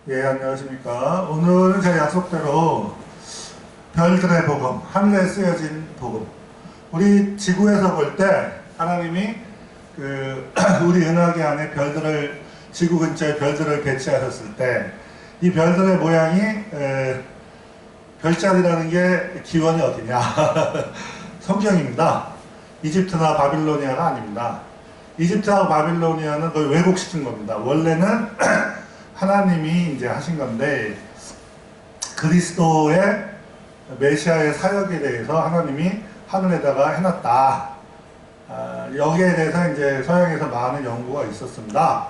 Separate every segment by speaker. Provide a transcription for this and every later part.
Speaker 1: 예, 안녕하십니까. 오늘은 제 약속대로 별들의 복음, 하늘에 쓰여진 복음. 우리 지구에서 볼 때 하나님이 우리 은하계 안에 별들을, 지구 근처에 별들을 배치하셨을 때 이 별들의 모양이 별자리라는 게 기원이 어디냐? 성경입니다. 이집트나 바빌로니아가 아닙니다. 이집트하고 바빌로니아는 거의 왜곡시킨 겁니다. 원래는 하나님이 이제 하신 건데, 그리스도의 메시아의 사역에 대해서 하나님이 하늘에다가 해놨다. 여기에 대해서 이제 서양에서 많은 연구가 있었습니다.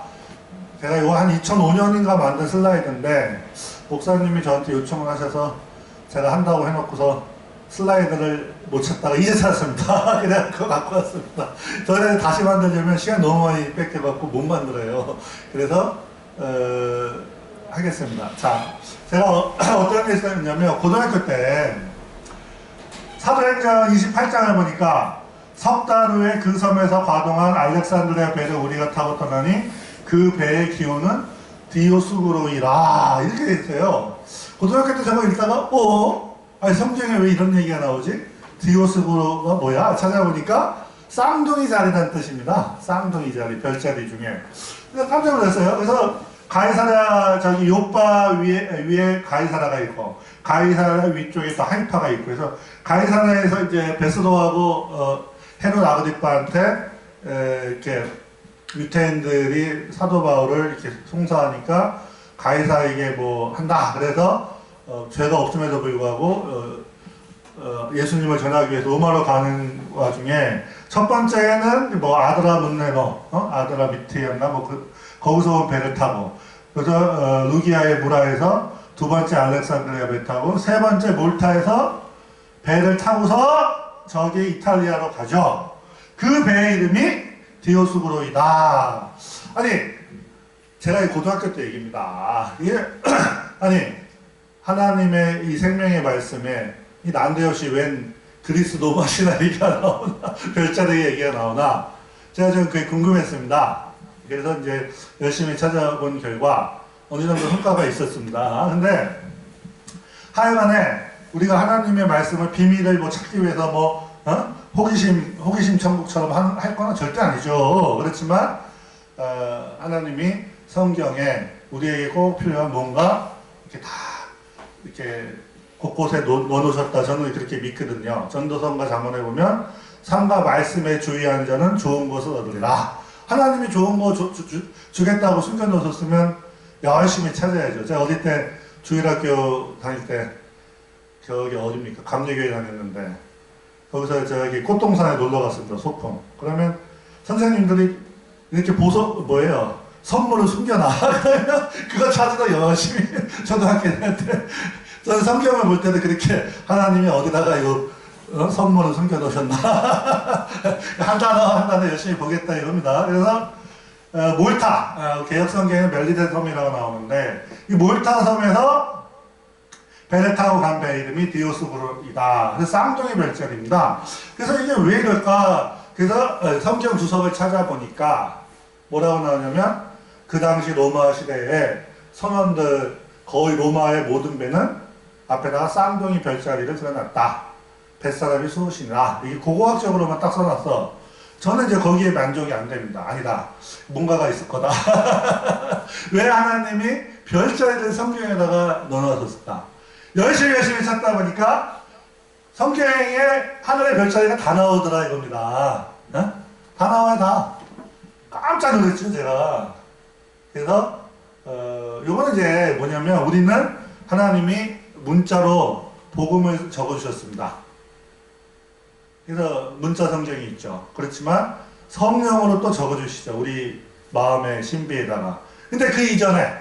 Speaker 1: 제가 이거 한 2005년인가 만든 슬라이드인데, 목사님이 저한테 요청을 하셔서 제가 한다고 해놓고서 슬라이드를 못 찾다가 이제 찾았습니다. 그냥 그거 갖고 왔습니다. 저는 다시 만들려면 시간 너무 많이 뺏겨갖고 못 만들어요. 그래서 하겠습니다. 자, 제가 어떤 게 있었냐면, 고등학교 때 사도행전 28장을 보니까 석 달 후에 그 섬에서 과동한 알렉산드리아 배를 우리가 타고 떠나니 그 배의 기호는 디오스구로이라, 이렇게 돼 있어요. 고등학교 때 저거 읽다가 아니 성경에 왜 이런 얘기가 나오지? 디오스구로가 뭐야? 찾아보니까 쌍둥이 자리라는 뜻입니다. 쌍둥이 자리, 별자리 중에. 그래서 깜짝 놀랐어요. 그래서 가이사랴, 저기 요빠 위에 가이사랴가 있고, 가이사랴 위쪽에 또 하이파가 있고, 그래서 가이사랴에서 이제 베스도하고 헤롯 아그리빠한테 이렇게 유태인들이 사도 바울을 이렇게 송사하니까 가이사에게 뭐 한다. 그래서 죄가 없음에도 불구하고 예수님을 전하기 위해서 로마로 가는 와중에 첫 번째는 뭐 아드라 문네노, 아드라 미트였나 뭐 거기서 온 배를 타고, 그래서 루기아의 무라에서 두 번째 알렉산드리아 배 타고, 세 번째 몰타에서 배를 타고서 저기 이탈리아로 가죠. 그 배의 이름이 디오스구로이다. 아니, 제가 고등학교 때 얘기입니다. 이게 아니, 하나님의 이 생명의 말씀에 이 난데없이 웬 그리스 로마 신화 얘기가 나오나, 별자리 얘기가 나오나, 제가 좀 그게 궁금했습니다. 그래서 이제 열심히 찾아본 결과 어느 정도 성과가 있었습니다. 근데 하여간에 우리가 하나님의 말씀을 비밀을 뭐 찾기 위해서 뭐 호기심 천국처럼 할 거는 절대 아니죠. 그렇지만 하나님이 성경에 우리에게 꼭 필요한 뭔가 이렇게 다 이렇게 곳곳에 넣어놓으셨다. 저는 그렇게 믿거든요. 전도서과 잠언에 보면 삶과 말씀에 주의하는 자는 좋은 것을 얻으리라. 하나님이 좋은 거 주겠다고 숨겨놓으셨으면 열심히 찾아야죠. 제가 어릴 때 주일학교 다닐 때 저기 어딥니까? 감리교회 다녔는데 거기서 저기 꽃동산에 놀러 갔습니다. 소풍. 그러면 선생님들이 이렇게 뭐예요? 선물을 숨겨놔. 그러면 그거 찾으러 열심히 초등학교 다닐 때 저는 성경을 볼 때도 그렇게 하나님이 어디다가 이거 선물을 숨겨놓으셨나. 한 단어 열심히 보겠다 이겁니다. 그래서 몰타, 개혁성경에 멜리데 섬이라고 나오는데 이 몰타 섬에서 배를 타고 간 배 이름이 디오스구로이다. 그래서 쌍둥이 별자리입니다. 그래서 이게 왜 이럴까? 그래서 성경 주석을 찾아보니까 뭐라고 나오냐면, 그 당시 로마 시대에 선원들, 거의 로마의 모든 배는 앞에다가 쌍둥이 별자리를 그려놨다. 뱃사람이 수호신이라. 이게 고고학적으로만 딱 써놨어. 저는 이제 거기에 만족이 안 됩니다. 아니다. 뭔가가 있을 거다. 왜 하나님이 별자리를 성경에다가 넣어놨었을까? 열심히 찾다 보니까 성경에 하늘의 별자리가 다 나오더라 이겁니다. 다 나와요, 다. 깜짝 놀랐죠, 제가. 그래서 요거는 이제 뭐냐면, 우리는 하나님이 문자로 복음을 적어주셨습니다. 그래서 문자 성경이 있죠. 그렇지만 성령으로 또 적어주시죠. 우리 마음의 신비에다가. 근데 그 이전에,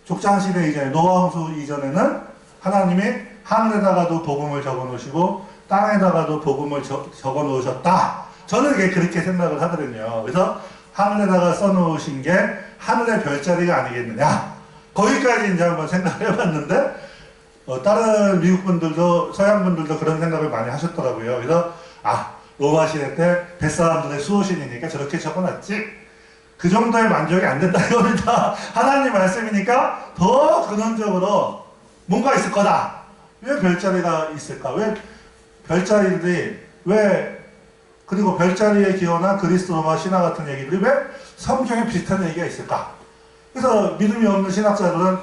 Speaker 1: 족장시대 이전에, 노아홍수 이전에는 하나님이 하늘에다가도 복음을 적어 놓으시고 땅에다가도 복음을 적어 놓으셨다. 저는 그렇게 생각을 하거든요. 그래서 하늘에다가 써 놓으신 게 하늘의 별자리가 아니겠느냐. 거기까지 이제 한번 생각을 해봤는데, 다른 미국 분들도, 서양 분들도 그런 생각을 많이 하셨더라고요. 그래서, 로마 시대 때 뱃사람들의 수호신이니까 저렇게 적어놨지. 그 정도의 만족이 안 된다 이겁니다. 하나님 말씀이니까 더 근원적으로 뭔가 있을 거다. 왜 별자리가 있을까? 왜 별자리들이 그리고 별자리에 기원한 그리스 로마 신화 같은 얘기들이 왜 성경에 비슷한 얘기가 있을까? 그래서 믿음이 없는 신학자들은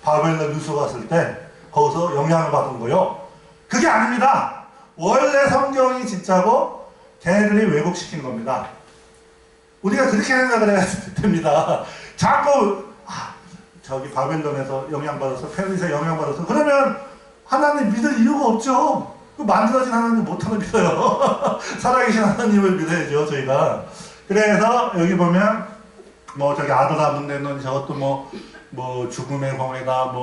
Speaker 1: 바벨론 유수 갔을 때 거기서 영향을 받은 거요. 그게 아닙니다. 원래 성경이 진짜고 걔네들이 왜곡시킨 겁니다. 우리가 그렇게 생각을 해야 됩니다. 자꾸 저기 바벨론에서 영향받아서 페르시아에서 영향받아서 그러면 하나님 믿을 이유가 없죠. 만들어진 하나님 못하는 믿어요. 살아계신 하나님을 믿어야죠 저희가. 그래서 여기 보면 뭐 저기 아드라문 내놓은 저것도 뭐 죽음의 공회다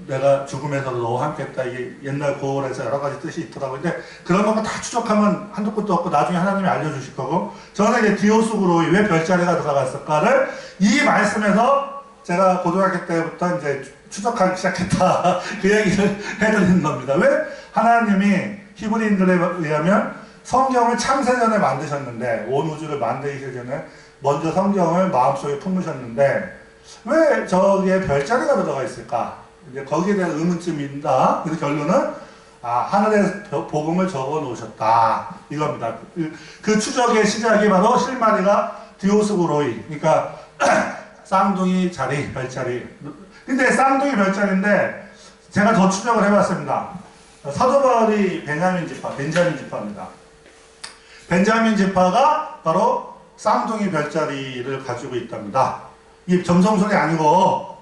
Speaker 1: 내가 죽음에서도 너와 함께했다 이게 옛날 고월에서 여러 가지 뜻이 있더라고요. 근데 그런 것만 다 추적하면 한두 끝도 없고 나중에 하나님이 알려주실 거고 저는 이제 디오스그로이 왜 별자리가 들어갔을까를 이 말씀에서 제가 고등학교 때부터 이제 추적하기 시작했다 그 얘기를 해드리는 겁니다. 왜 하나님이 히브리인들에 의하면 성경을 창세전에 만드셨는데 온 우주를 만들기 전에 먼저 성경을 마음속에 품으셨는데 왜 저기에 별자리가 들어가 있을까? 이제 거기에 대한 의문점입니다. 그래서 결론은 하늘에 복음을 적어 놓으셨다 이겁니다. 그 추적의 시작이 바로 실마리가 디오스그로이 그러니까 쌍둥이 자리 별자리. 근데 쌍둥이 별자리인데 제가 더 추적을 해봤습니다. 사도 바울이 벤자민 지파입니다. 벤자민 지파가 바로 쌍둥이 별자리를 가지고 있답니다. 이게 점성술이 아니고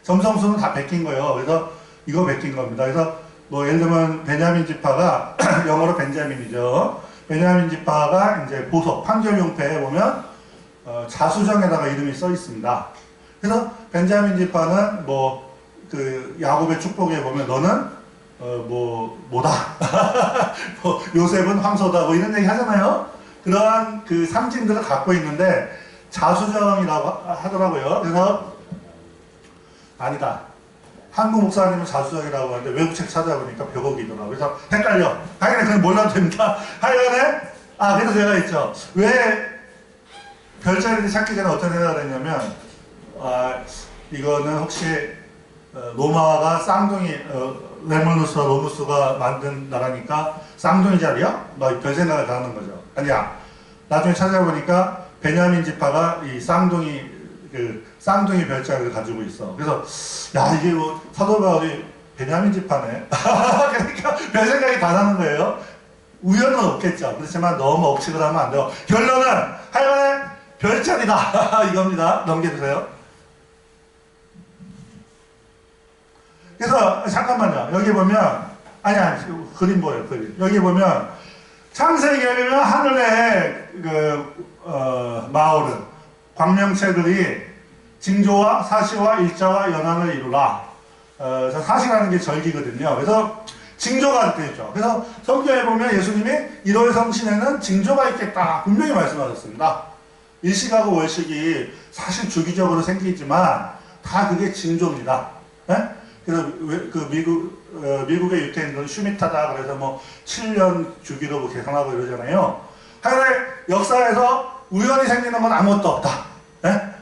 Speaker 1: 점성술은 다 베낀 거예요. 그래서 이거 베낀 겁니다. 그래서 뭐 예를 들면 베냐민 지파가 영어로 벤자민이죠. 베냐민 지파가 이제 보석 판결용패에 보면 자수정에다가 이름이 써 있습니다. 그래서 벤자민 지파는 뭐 그 야곱의 축복에 보면 너는 뭐다 요셉은 황소다 뭐 이런 얘기 하잖아요. 그러한 그 상징들을 갖고 있는데 자수정이라고 하더라고요. 그래서 아니다. 한국 목사님은 자수정이라고 하는데 외국책 찾아보니까 벽옥이더라고요. 그래서 헷갈려. 하여간에 그냥 몰라도 됩니다. 하여간에 그래서 제가 있죠. 왜 별자리를 찾기 전에 어떤 생각을 했냐면 이거는 혹시 로마가 쌍둥이 레물루스와 로무스가 만든 나라니까 쌍둥이 자리야? 별 생각을 다 하는 거죠. 아니야. 나중에 찾아보니까 베냐민 지파가 이 쌍둥이 별자리를 가지고 있어. 그래서 이게 뭐 사도 바울이 베냐민 지파네. 그러니까 별 생각이 다 나는 거예요. 우연은 없겠죠. 그렇지만 너무 억측을 하면 안 돼요. 결론은 하여간에 별자리다 이겁니다. 넘겨주세요. 그래서 잠깐만요. 여기 보면 그림 보여요. 그림. 여기 보면 창세기에는 하늘의 마오르 광명체들이 징조와 사시와 일자와 연한을 이루라. 사시라는 게 절기거든요. 그래서 징조가 되죠. 그래서 성경에 보면 예수님이 1월 성신에는 징조가 있겠다 분명히 말씀하셨습니다. 일식하고 월식이 사실 주기적으로 생기지만 다 그게 징조입니다. 네? 그래서 미국의 유태인들은 슈미타다 그래서 뭐 7년 주기로 계산하고 이러잖아요. 하여간 역사에서 우연히 생기는 건 아무것도 없다. 네?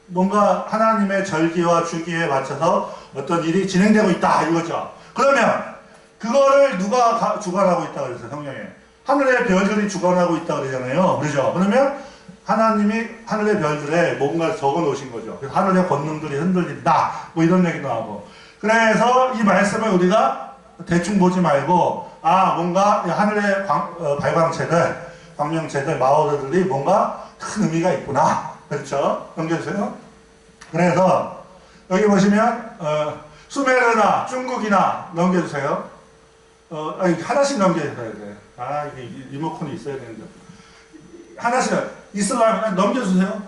Speaker 1: 뭔가 하나님의 절기와 주기에 맞춰서 어떤 일이 진행되고 있다 이거죠. 그러면 그거를 누가 주관하고 있다 그랬어요. 성경에 하늘의 별들이 주관하고 있다 그러잖아요. 그렇죠? 그러면 하나님이 하늘의 별들에 뭔가를 적어 놓으신 거죠. 그래서 하늘의 권능들이 흔들린다 뭐 이런 얘기도 하고. 그래서 이 말씀을 우리가 대충 보지 말고 뭔가 하늘의 발광체들 광명체들 마오르들이 뭔가 큰 의미가 있구나. 그렇죠? 넘겨주세요. 그래서 여기 보시면 수메르나 중국이나 넘겨주세요. 하나씩 넘겨주셔야 돼. 이게 리모컨이 있어야 되는데 하나씩 이슬람 넘겨주세요.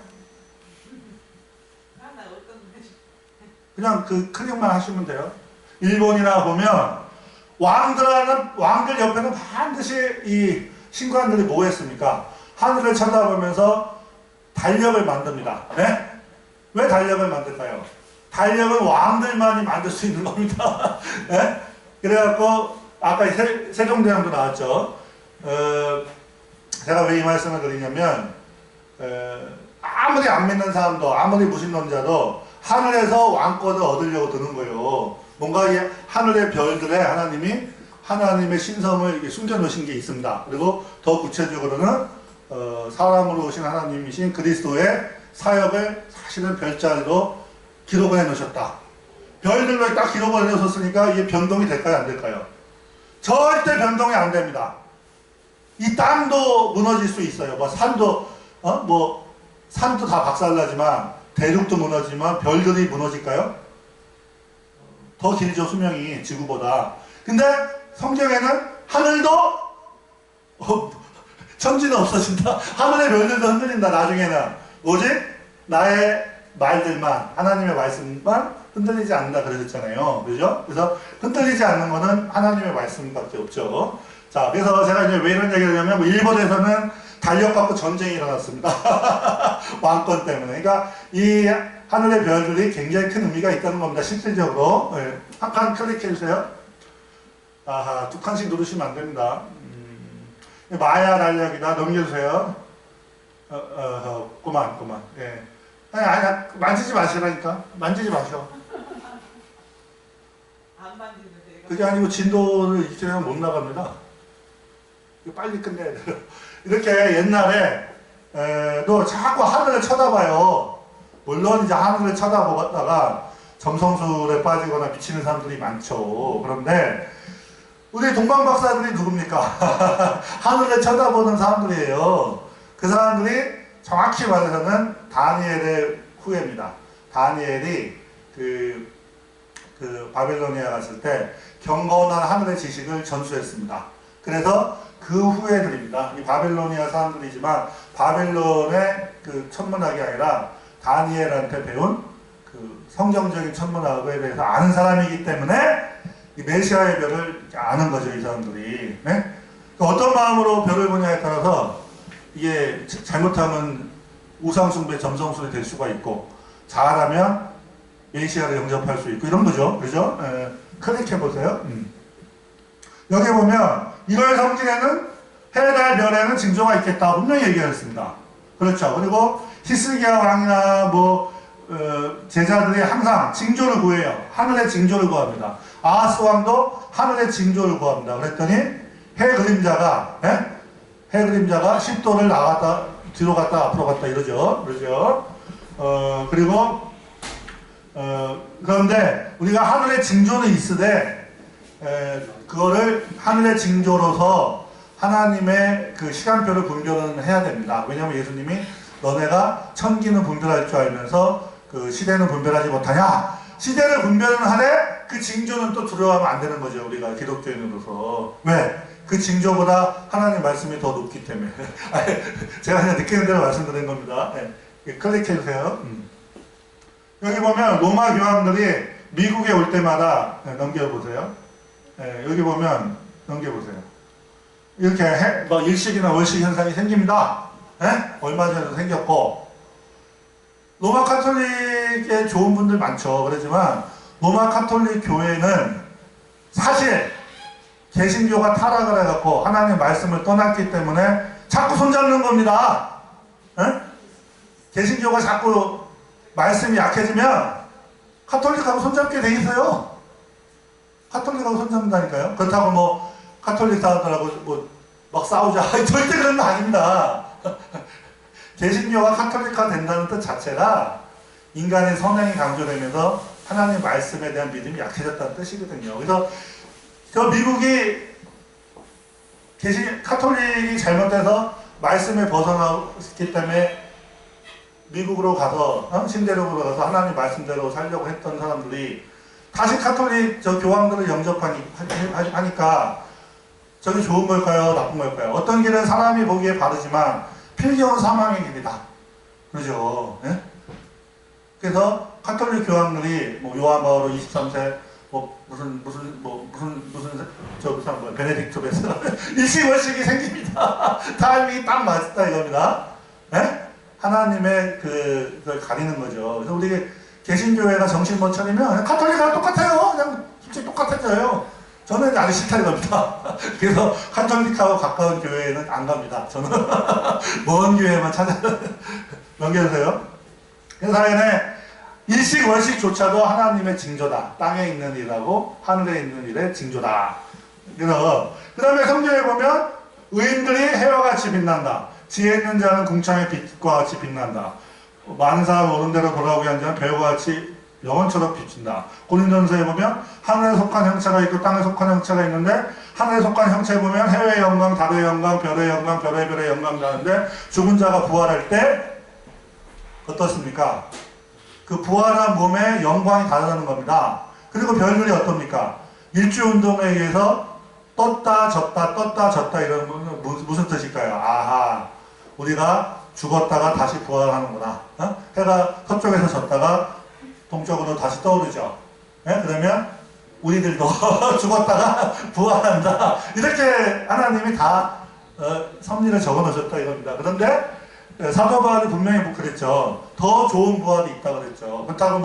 Speaker 1: 그냥 그 클릭만 하시면 돼요. 일본이나 보면 왕들 옆에는 반드시 이 신관들이 뭐 했습니까? 하늘을 쳐다보면서 달력을 만듭니다. 네? 왜 달력을 만들까요? 달력은 왕들만이 만들 수 있는 겁니다. 네? 그래갖고 아까 세종대왕도 나왔죠. 제가 왜 이 말씀을 드리냐면 아무리 안 믿는 사람도, 아무리 무신론자도 하늘에서 왕권을 얻으려고 드는 거예요. 뭔가 이 하늘의 별들에 하나님이 하나님의 신성을 이렇게 숨겨놓으신 게 있습니다. 그리고 더 구체적으로는 사람으로 오신 하나님이신 그리스도의 사역을 사실은 별자리로 기록을 해놓으셨다. 별들로 딱 기록을 해놓으셨으니까 이게 변동이 될까요? 안 될까요? 절대 변동이 안 됩니다. 이 땅도 무너질 수 있어요. 뭐 산도 산도 다 박살나지만 대륙도 무너지만 별들이 무너질까요? 더 길죠, 수명이 지구보다. 근데 성경에는 하늘도 천지는 없어진다. 하늘의 별들도 흔들린다. 나중에는 오직 나의 말들만, 하나님의 말씀만 흔들리지 않는다 그러셨잖아요. 그죠? 그래서 흔들리지 않는 거는 하나님의 말씀밖에 없죠. 자, 그래서 제가 이제 왜 이런 얘기를 하냐면, 일본에서는 달력갖고 전쟁이 일어났습니다. 왕권 때문에. 그러니까 이 하늘의 별들이 굉장히 큰 의미가 있다는 겁니다. 실질적으로. 네. 한 칸 클릭해주세요. 아하, 두 칸씩 누르시면 안 됩니다. 마야 달력이다. 넘겨주세요. 그만. 예. 아니, 만지지 마시라니까. 만지지 마셔.
Speaker 2: 안 만지면 돼요.
Speaker 1: 그게 아니고 진도를 이렇게는 못 나갑니다. 이거 빨리 끝내야 돼요. 이렇게 옛날에도 자꾸 하늘을 쳐다봐요. 물론 이제 하늘을 쳐다보다가 점성술에 빠지거나 미치는 사람들이 많죠. 그런데 우리 동방 박사들이 누굽니까? 하늘을 쳐다보는 사람들이에요. 그 사람들이 정확히 말해서는 다니엘의 후예입니다. 다니엘이 그 바빌로니아 갔을 때 경건한 하늘의 지식을 전수했습니다. 그래서 그 후예들입니다. 이 바빌로니아 사람들이지만 바빌론의 그 천문학이 아니라 다니엘한테 배운 그 성경적인 천문학에 대해서 아는 사람이기 때문에 이 메시아의 별을 아는 거죠, 이 사람들이. 네? 어떤 마음으로 별을 보냐에 따라서 이게 잘못하면 우상숭배, 점성술이 될 수가 있고, 잘하면 메시아를 영접할 수 있고, 이런 거죠. 그죠? 클릭해보세요. 여기 보면 1월 성진에는 해, 달, 별에는 징조가 있겠다. 분명히 얘기했습니다. 그렇죠. 그리고 히스기야 왕이나 제자들이 항상 징조를 구해요. 하늘의 징조를 구합니다. 아하스 왕도 하늘의 징조를 구합니다. 그랬더니 해 그림자가 10도를 나갔다 뒤로 갔다 앞으로 갔다 이러죠. 그리고 그런데 우리가 하늘의 징조는 있으되 그거를 하늘의 징조로서 하나님의 그 시간표를 분별은 해야 됩니다. 왜냐하면 예수님이 너네가 천기는 분별할 줄 알면서 그 시대는 분별하지 못하냐? 시대를 분별은 하되 그 징조는 또 두려워하면 안 되는 거죠. 우리가 기독교인으로서. 왜? 그 징조보다 하나님 말씀이 더 높기 때문에. 제가 그냥 느끼는 대로 말씀드린 겁니다. 네. 클릭해주세요. 여기 보면 로마 교황들이 미국에 올 때마다 넘겨보세요. 여기 보면 넘겨보세요. 이렇게 일식이나 월식 현상이 생깁니다. 얼마 전에도 생겼고, 로마 카톨릭에 좋은 분들 많죠. 그렇지만 로마 카톨릭 교회는 사실 개신교가 타락을 해갖고 하나님의 말씀을 떠났기 때문에 자꾸 손잡는 겁니다. 개신교가 자꾸 말씀이 약해지면 카톨릭하고 손잡게 돼 있어요. 카톨릭하고 손잡는다니까요. 그렇다고 카톨릭 사람들하고 막 싸우자. 절대 그런 거 아닙니다. 개신교가 카톨릭화 된다는 뜻 자체가 인간의 선행이 강조되면서 하나님의 말씀에 대한 믿음이 약해졌다는 뜻이거든요. 그래서 저 미국이 카톨릭이 잘못돼서 말씀에 벗어나기 때문에 미국으로 가서 신대륙으로 가서 하나님 말씀대로 살려고 했던 사람들이 다시 카톨릭 교황들을 영접하니까 저게 좋은 걸까요? 나쁜 걸까요? 어떤 길은 사람이 보기에 바르지만 필경은 사망의 길이다. 그러죠. 네? 그래서 카톨릭 교황들이 요한 바오로 23세 베네딕토 베스 일시월식이 생깁니다. 타이밍이 딱 맞다 이겁니다. 네? 하나님의 그걸 가리는 거죠. 그래서 우리 개신교회가 정신 못 차리면 카톨릭하고 똑같아요. 그냥 솔직히 똑같아져요. 저는 아주 싫다는 겁니다. 그래서 카톨릭하고 가까운 교회는 안 갑니다. 저는 먼 교회만 넘겨주세요. 사연에 일식 월식조차도 하나님의 징조다. 땅에 있는 일하고 하늘에 있는 일의 징조다. 그래서 그 다음에 성경에 보면 의인들이 해와 같이 빛난다. 지혜 있는 자는 궁창의 빛과 같이 빛난다. 많은 사람 오른 대로 돌아오게 한 자는 별과 같이 영원처럼 비춘다. 고린도전서에 보면 하늘에 속한 형체가 있고 땅에 속한 형체가 있는데 하늘에 속한 형체 보면 해의 영광, 달의 영광, 별의 영광, 별의 영광 나는데 죽은 자가 부활할 때 어떻습니까? 그 부활한 몸의 영광이 다르다는 겁니다. 그리고 별들이 어떻습니까? 일주운동에 의해서 떴다 졌다 이런 건 무슨 뜻일까요? 아하, 우리가 죽었다가 다시 부활하는구나. 해가 서쪽에서 졌다가 동쪽으로 다시 떠오르죠. 그러면 우리들도 죽었다가 부활한다. 이렇게 하나님이 다 섭리를 적어 놓으셨다 이겁니다. 그런데 사도 바울이 분명히 그랬죠. 더 좋은 부활이 있다고 그랬죠. 그렇다고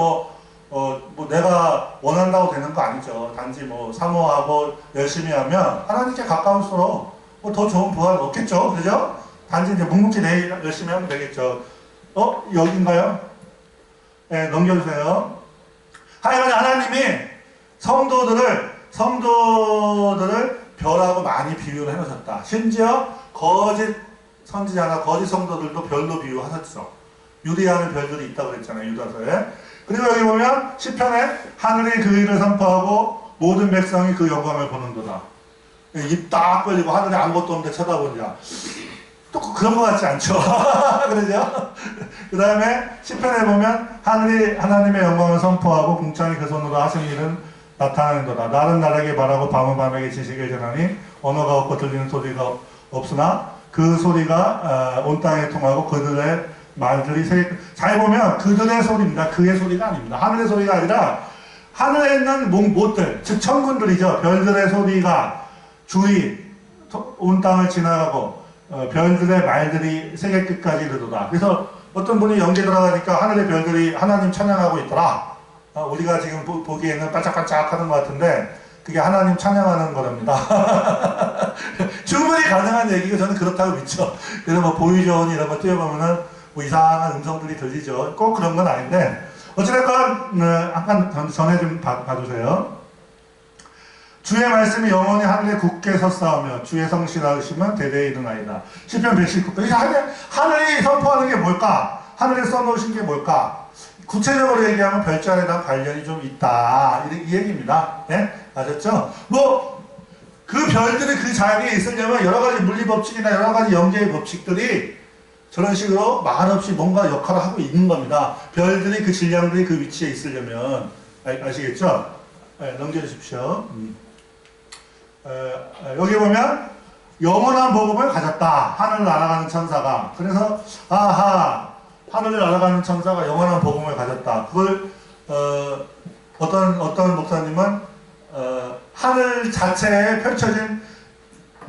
Speaker 1: 뭐 내가 원한다고 되는 거 아니죠. 단지 뭐 사모하고 열심히 하면 하나님께 가까울수록 뭐 더 좋은 부활 없겠죠. 그죠? 단지 이제 묵묵히 내일 열심히 하면 되겠죠. 여긴가요? 네, 넘겨주세요. 하여간 하나님이 성도들을 별하고 많이 비유를 해놓으셨다. 심지어 거짓 선지자나 거짓 성도들도 별로 비유하셨죠. 유리하는 별들이 있다고 그랬잖아요. 유다서에. 그리고 여기 보면 시편에 하늘이 그 일을 선포하고 모든 백성이 그 영광을 보는도다. 입 딱 벌리고 하늘에 아무것도 없는데 쳐다보자. 또 그런 것 같지 않죠? 그러죠? 그 다음에 시편에 보면 하늘이 하나님의 영광을 선포하고 궁창이 그 손으로 하신 일은 나타나는도다. 날은 날에게 말하고 밤은 밤에게 지식을 전하니 언어가 없고 들리는 소리가 없으나 그 소리가 온 땅에 통하고 그들의 말들이 잘 보면 그들의 소리입니다. 그의 소리가 아닙니다. 하늘의 소리가 아니라 하늘에 있는 못들, 즉 천군들이죠. 별들의 소리가 주위 온 땅을 지나가고 별들의 말들이 세계 끝까지 이르도다. 그래서 어떤 분이 연기 들어가니까 하늘의 별들이 하나님 찬양하고 있더라. 우리가 지금 보기에는 반짝반짝 하는 것 같은데 그게 하나님 찬양하는 거랍니다. 충분히 가능한 얘기고 저는 그렇다고 믿죠. 그래서 뭐 보이존 이런 거 뛰어보면은 뭐 이상한 음성들이 들리죠. 꼭 그런 건 아닌데 어찌됐건 잠깐 전에 좀 봐주세요. 주의 말씀이 영원히 하늘에 굳게 섰사오며 주의 성실하심은 대대에 이르나이다. 시편 119편. 하늘이 선포하는 게 뭘까? 하늘에 써놓으신 게 뭘까? 구체적으로 얘기하면 별자리랑 관련이 좀 있다. 이 얘기입니다. 네? 아셨죠? 그 별들이 그 자리에 있으려면 여러 가지 물리법칙이나 여러 가지 영계의 법칙들이 저런 식으로 말없이 뭔가 역할을 하고 있는 겁니다. 별들이 그 질량들이 그 위치에 있으려면. 아시겠죠? 네, 넘겨주십시오. 여기 보면 영원한 복음을 가졌다. 하늘을 날아가는 천사가. 그래서 아하, 하늘을 날아가는 천사가 영원한 복음을 가졌다. 그걸 어떤 목사님은 하늘 자체에 펼쳐진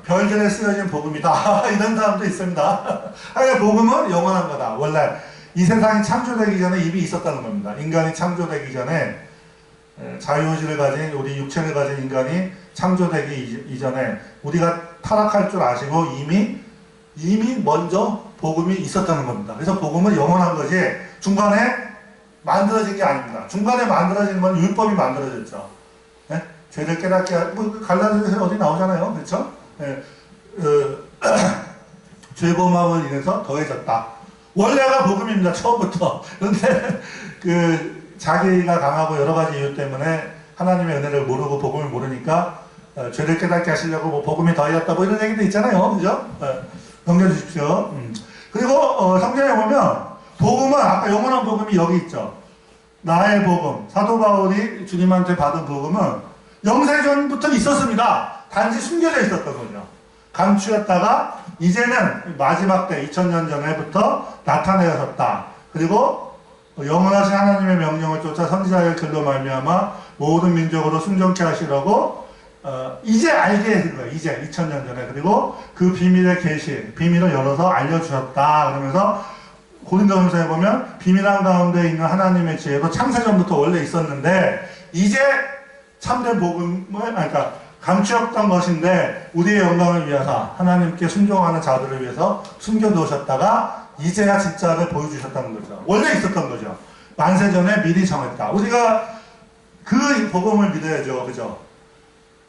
Speaker 1: 별들에 쓰여진 복음이다. 이런 사람도 있습니다. 하여간 복음은 영원한 거다. 원래 이 세상이 창조되기 전에 이미 있었다는 겁니다. 인간이 창조되기 전에 자유의지를 가진 우리 육체를 가진 인간이 창조되기 이전에 우리가 타락할 줄 아시고 이미 먼저 복음이 있었다는 겁니다. 그래서 복음은 영원한 거지 중간에 만들어진 게 아닙니다. 중간에 만들어진 건 율법이 만들어졌죠. 네? 죄를 깨닫게 갈라디아서 어디 나오잖아요. 그렇죠? 네. 죄범함을 인해서 더해졌다. 원래가 복음입니다. 처음부터. 그런데 자기가 강하고 여러 가지 이유 때문에 하나님의 은혜를 모르고 복음을 모르니까 죄를 깨닫게 하시려고 뭐 복음이 더해졌다 뭐 이런 얘기도 있잖아요. 그죠? 넘겨주십시오. 그리고 성경에 보면 복음은 아까 영원한 복음이 여기 있죠. 나의 복음. 사도 바울이 주님한테 받은 복음은 영세전부터 있었습니다. 단지 숨겨져 있었던 거죠. 감추었다가 이제는 마지막 때 2000년 전에부터 나타내었다. 그리고 영원하신 하나님의 명령을 쫓아 선지자의 글로 말미암아 모든 민족으로 순종케 하시려고 이제 알게 해준 거예요. 이제 2000년 전에. 그리고 그 비밀의 계시, 비밀을 열어서 알려주셨다. 그러면서 고린도전서에 보면 비밀한 가운데 있는 하나님의 지혜도 창세전부터 원래 있었는데 이제 참된 복음을 그러니까 감추었던 것인데 우리의 영광을 위해서 하나님께 순종하는 자들을 위해서 숨겨두셨다가 이제야 진짜를 보여주셨다는 거죠. 원래 있었던 거죠. 만세전에 미리 정했다. 우리가 그 복음을 믿어야죠. 그죠?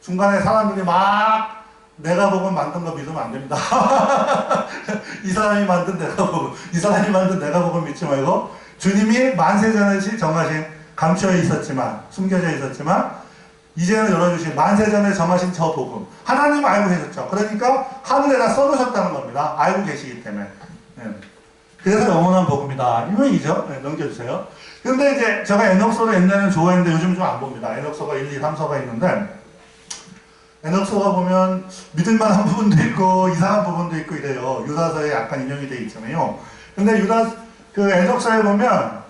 Speaker 1: 중간에 사람들이 막 내가 복음 만든 거 믿으면 안 됩니다. 이 사람이 만든 내가 복음, 이 사람이 만든 내가 복음 믿지 말고 주님이 만세전에 정하신, 감추어 있었지만, 숨겨져 있었지만 이제는 열어주신 만세전에 정하신 저 복음, 하나님 알고 계셨죠. 그러니까 하늘에다 써놓으셨다는 겁니다. 알고 계시기 때문에. 네. 그래서 영원한 복음이다. 이명이죠. 네, 넘겨주세요. 근데 이제 제가 에녹서를 옛날에는 좋아했는데 요즘 좀 안 봅니다. 에녹서가 1, 2, 3서가 있는데 에녹서가 보면 믿을만한 부분도 있고 이상한 부분도 있고 이래요. 유다서에 약간 인용이 되어 있잖아요. 근데 그 에녹서에 보면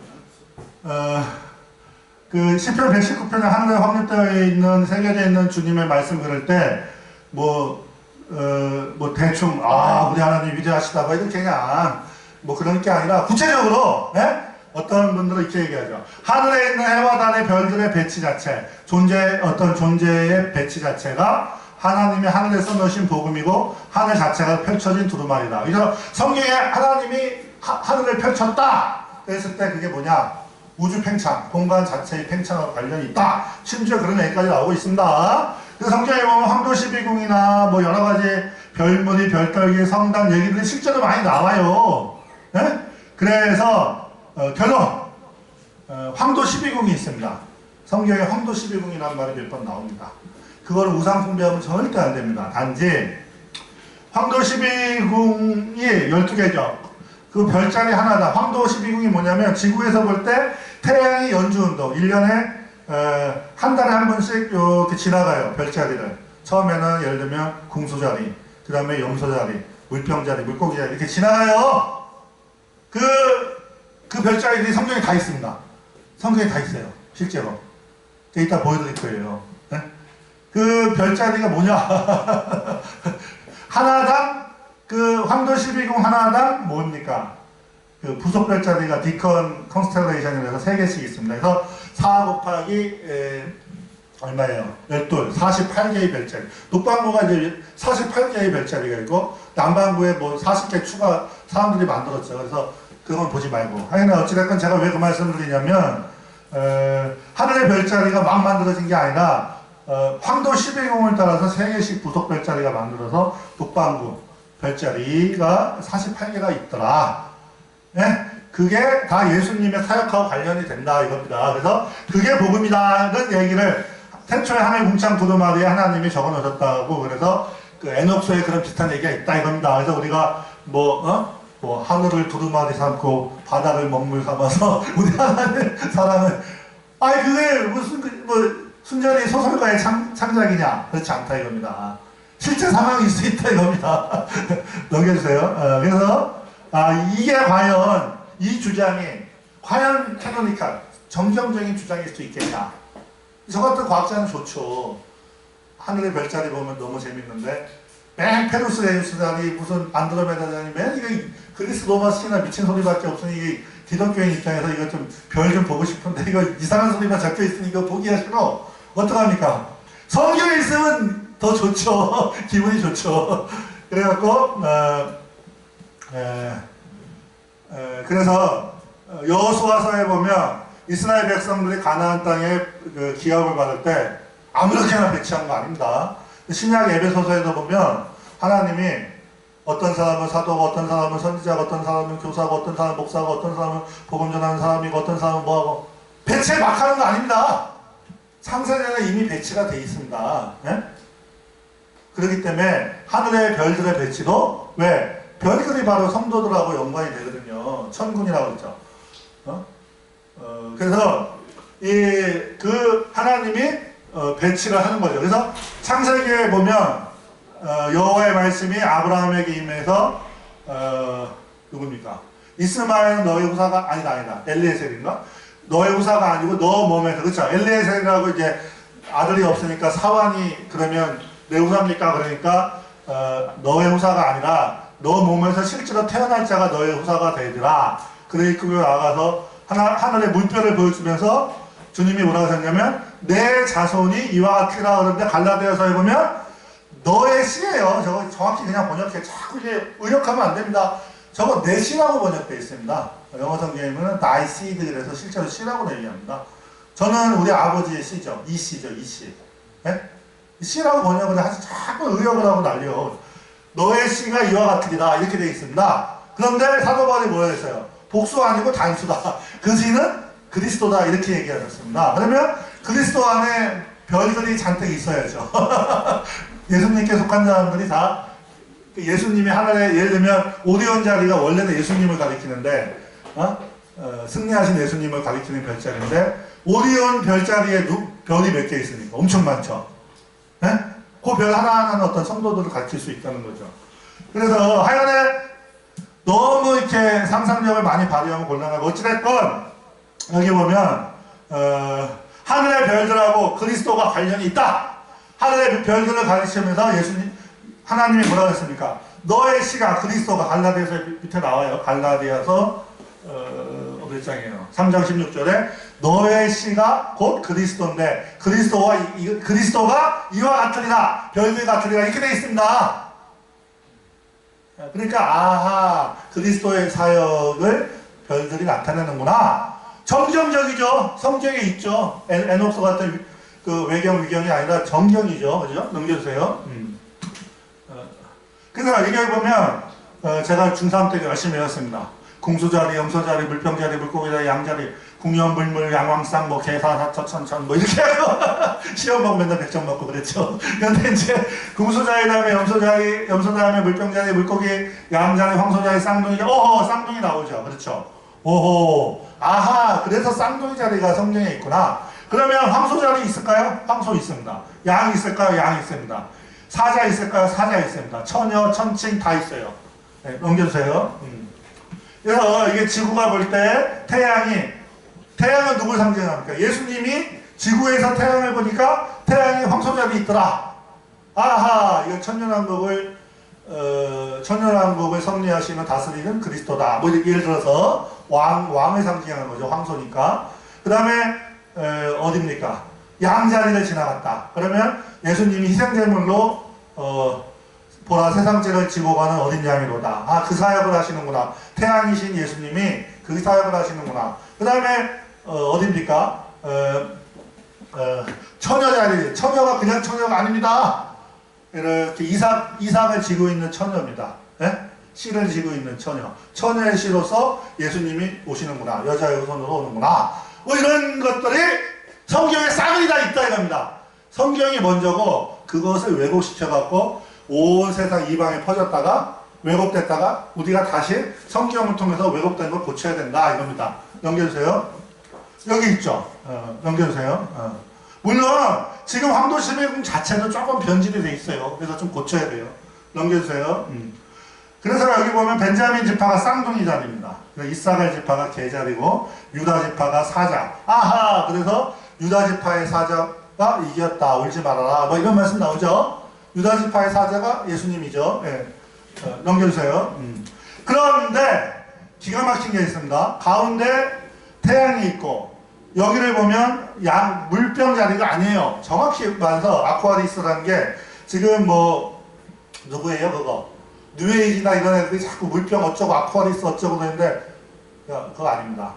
Speaker 1: 그 시편 119편에 하늘에 확립되어 있는, 새겨져 있는 주님의 말씀 그럴 때 뭐 대충 우리 하나님 위대하시다고 이렇게 그냥 뭐 그런 게 아니라 구체적으로, 예? 어떤 분들은 이렇게 얘기하죠. 하늘에 있는 해와 달의 별들의 배치 자체, 어떤 존재의 배치 자체가 하나님이 하늘에 써놓으신 복음이고 하늘 자체가 펼쳐진 두루마리다. 그래서 성경에 하나님이 하늘을 펼쳤다 그랬을 때 그게 뭐냐? 우주 팽창, 공간 자체의 팽창과 관련이 있다. 심지어 그런 얘기까지 나오고 있습니다. 그래서 성경에 보면 황도 12궁이나 뭐 여러 가지 별무리, 별떨기, 성단 얘기들이 실제로 많이 나와요. 네? 그래서 결론, 황도 12궁이 있습니다. 성경에 황도 12궁이라는 말이 몇 번 나옵니다. 그걸 우상 숭배하면 절대 안 됩니다. 단지 황도 12궁이 12개죠. 그 별자리 하나다. 황도 12궁이 뭐냐면 지구에서 볼 때 태양이 연주운동 1년에 한 달에 한 번씩 이렇게 지나가요. 별자리를. 처음에는 예를 들면 궁수자리, 그 다음에 염소자리, 물병자리, 물고기자리 이렇게 지나가요. 그 별자리들이 성경에 다 있습니다. 성경에 다 있어요. 실제로. 이따 보여드릴 거예요. 네? 그 별자리가 뭐냐? 하나당 그 황도 12궁 하나당 뭡니까? 그 부속 별자리가 디컨 컨스텔레이션이라서 3개씩 있습니다. 그래서 4 곱하기 얼마예요? 12, 48개의 별자리. 북반구가 이제 48개의 별자리가 있고 남반구에 뭐 40개 추가 사람들이 만들었죠. 그래서 그건 보지 말고. 하여간 어찌됐건 제가 왜 그 말씀을 드리냐면 하늘의 별자리가 막 만들어진 게 아니라 황도 12궁을 따라서 3개씩 부속 별자리가 만들어서 북반구 별자리가 48개가 있더라. 네? 그게 다 예수님의 사역하고 관련이 된다 이겁니다. 그래서 그게 복음이다는 얘기를 태초에 하늘 궁창 두루마리에 하나님이 적어 놓으셨다고, 그래서 그 에녹서에 그런 비슷한 얘기가 있다 이겁니다. 그래서 우리가 뭐 하늘을 두루마리 삼고 바다를 먹물 삼아서 우리 하나님 사랑을, 그게 무슨 순전히 소설가의 창작이냐? 그렇지 않다 이겁니다. 실제 상황일 수 있다 이겁니다. 넘겨주세요. 그래서 이게 과연 이 주장이 과연 캐노니컬 정경적인 주장일 수 있겠냐? 저 같은 과학자는 좋죠. 하늘의 별자리 보면 너무 재밌는데 맨 페루스 레우스다니 무슨 안드로메다다니 맨 이거 그리스 로마 신화 미친 소리밖에 없으니 이게 기독교인 입장에서 이거 좀 별 좀 보고 싶은데 이거 이상한 소리만 적혀 있으니 이거 보기가 싫어. 어떡합니까? 성경에 있으면 더 좋죠. 기분이 좋죠. 그래갖고 그래서 여호수아서에 보면 이스라엘 백성들이 가나안 땅에 그 기업을 받을 때 아무렇게나 배치한 거 아닙니다. 신약 에베소서에서 보면 하나님이 어떤 사람은 사도가, 어떤 사람은 선지자가, 어떤 사람은 교사가, 어떤 사람은 목사가, 어떤 사람은 복음 전하는 사람이고, 어떤 사람은 뭐하고 배치 막 하는 거 아닙니다. 창세전에 이미 배치가 돼 있습니다. 네? 그렇기 때문에 하늘의 별들의 배치도 왜? 별들이 바로 성도들하고 연관이 되거든요. 천군이라고 그랬죠. 그래서 그 하나님이 배치를 하는 거죠. 그래서 창세기에 보면 여호와의 말씀이 아브라함에게 임해서 누굽니까? 이스마엘은 너의 후사가 아니다. 엘리에셀인가? 너의 후사가 아니고 너 몸에서, 그렇죠? 엘리에셀이라고 이제 아들이 없으니까 사환이 그러면 내 후사입니까? 그러니까 너의 후사가 아니라 너 몸에서 실제로 태어날 자가 너의 후사가 되리라. 그러니까 나가서 하늘의 물결을 보여주면서 주님이 뭐라고 하셨냐면 내 자손이 이와 같으라. 그런데 갈라디아서에 보면 너의 씨예요. 저거 정확히 그냥 번역해. 자꾸 이제 의역하면 안 됩니다. 저거 내 씨라고 번역되어 있습니다. 영어 성경에는 thy seed 그래서 실제로 씨라고 얘기합니다. 저는 우리 아버지의 씨죠. 이 씨죠. 이 씨. 네? 씨라고 번역을 하지 자꾸 의역을 하고 난리요. 너의 씨가 이와 같으리라 이렇게 되어 있습니다. 그런데 사도 바울이 뭐라 했어요? 복수 아니고 단수다. 그 씨는 그리스도다 이렇게 얘기하셨습니다. 그러면 그리스도 안에 별들이 잔뜩 있어야죠. 예수님께 속한 사람들이 다 예수님이 하늘에 예를 들면 오리온 자리가 원래는 예수님을 가리키는데 승리하신 예수님을 가리키는 별자리인데 오리온 별자리에 별이 몇 개 있습니까? 엄청 많죠. 네? 그 별 하나하나는 어떤 성도들을 가르칠 수 있다는 거죠. 그래서 하여간에 너무 이렇게 상상력을 많이 발휘하면 곤란하고 어찌됐건 여기 보면 하늘의 별들하고 그리스도가 관련이 있다. 하늘의 별들을 가르치면서 하나님이 뭐라고 했습니까? 너의 씨가 그리스도가 갈라디아서 밑에 나와요. 갈라디아서 몇 장이에요? 3장 16절에 너의 씨가 곧 그리스도인데 그리스도가 이와 같으리라 별들 같으리라 이렇게 되어 있습니다. 그러니까 아하 그리스도의 사역을 별들이 나타내는구나. 정경적이죠. 성경에 있죠. 에녹스 같은 그 위경이 아니라 정경이죠. 그죠? 넘겨주세요. 그래서 여기 보면 제가 중3 때 열심히 배웠습니다. 궁수자리, 염소자리, 물병자리, 물고기자리, 양자리, 궁연, 물물, 양왕상, 뭐 개사, 사처, 천천 뭐 이렇게 하고 시험 보고 맨날 100점 먹고 그랬죠. 그런데 이제 궁수자리 다음에 염소자리 다음에 물병자리, 물고기, 양자리, 황소자리, 쌍둥이, 쌍둥이 나오죠. 그렇죠. 오호, 아하, 그래서 쌍둥이 자리가 성경에 있구나. 그러면 황소자리 있을까요? 황소 있습니다. 양 있을까요? 양 있습니다. 사자 있을까요? 사자 있습니다. 처녀, 천칭 다 있어요. 네, 넘겨주세요. 그래서 이게 지구가 볼 때 태양은 누굴 상징합니까? 예수님이 지구에서 태양을 보니까 태양이 황소자리 있더라. 아하, 이거 천년왕국을 섭리하시는 다스리는 그리스도다. 뭐 예를 들어서 왕을 상징하는 거죠. 황소니까. 그 다음에 어딥니까? 양자리를 지나갔다. 그러면 예수님이 희생제물로 보라 세상죄를 지고 가는 어린 양이로다. 아, 그 사역을 하시는구나. 태양이신 예수님이 그 사역을 하시는구나. 그 다음에 어딥니까? 처녀자리. 처녀가 그냥 처녀가 아닙니다. 이렇게 이삭을 지고 있는 처녀입니다. 네? 씨를 지고 있는 처녀. 처녀의 씨로서 예수님이 오시는구나. 여자의 후손으로 오는구나. 뭐 이런 것들이 성경에 싸그리 다 있다 이겁니다. 성경이 먼저고 그것을 왜곡시켜갖고 온 세상 이방에 퍼졌다가 왜곡됐다가 우리가 다시 성경을 통해서 왜곡된 걸 고쳐야 된다 이겁니다. 넘겨주세요. 여기 있죠. 넘겨주세요. 물론 지금 황도시민궁 자체는 조금 변질이 돼 있어요. 그래서 좀 고쳐야 돼요. 넘겨주세요. 그래서 여기 보면 벤자민 지파가 쌍둥이 자리입니다. 이사갈 지파가 개자리고 유다 지파가 사자. 아하, 그래서 유다 지파의 사자가 이겼다. 울지 말아라. 뭐 이런 말씀 나오죠. 유다 지파의 사자가 예수님이죠. 네. 넘겨주세요. 그런데 기가 막힌 게 있습니다. 가운데 태양이 있고 여기를 보면 물병 자리가 아니에요. 정확히 말해서 아쿠아리스라는 게 지금 뭐 누구예요 그거? 뉴에이지나 이런 애들이 자꾸 물병 어쩌고 아쿠아리스 어쩌고 그러는데 그거 아닙니다.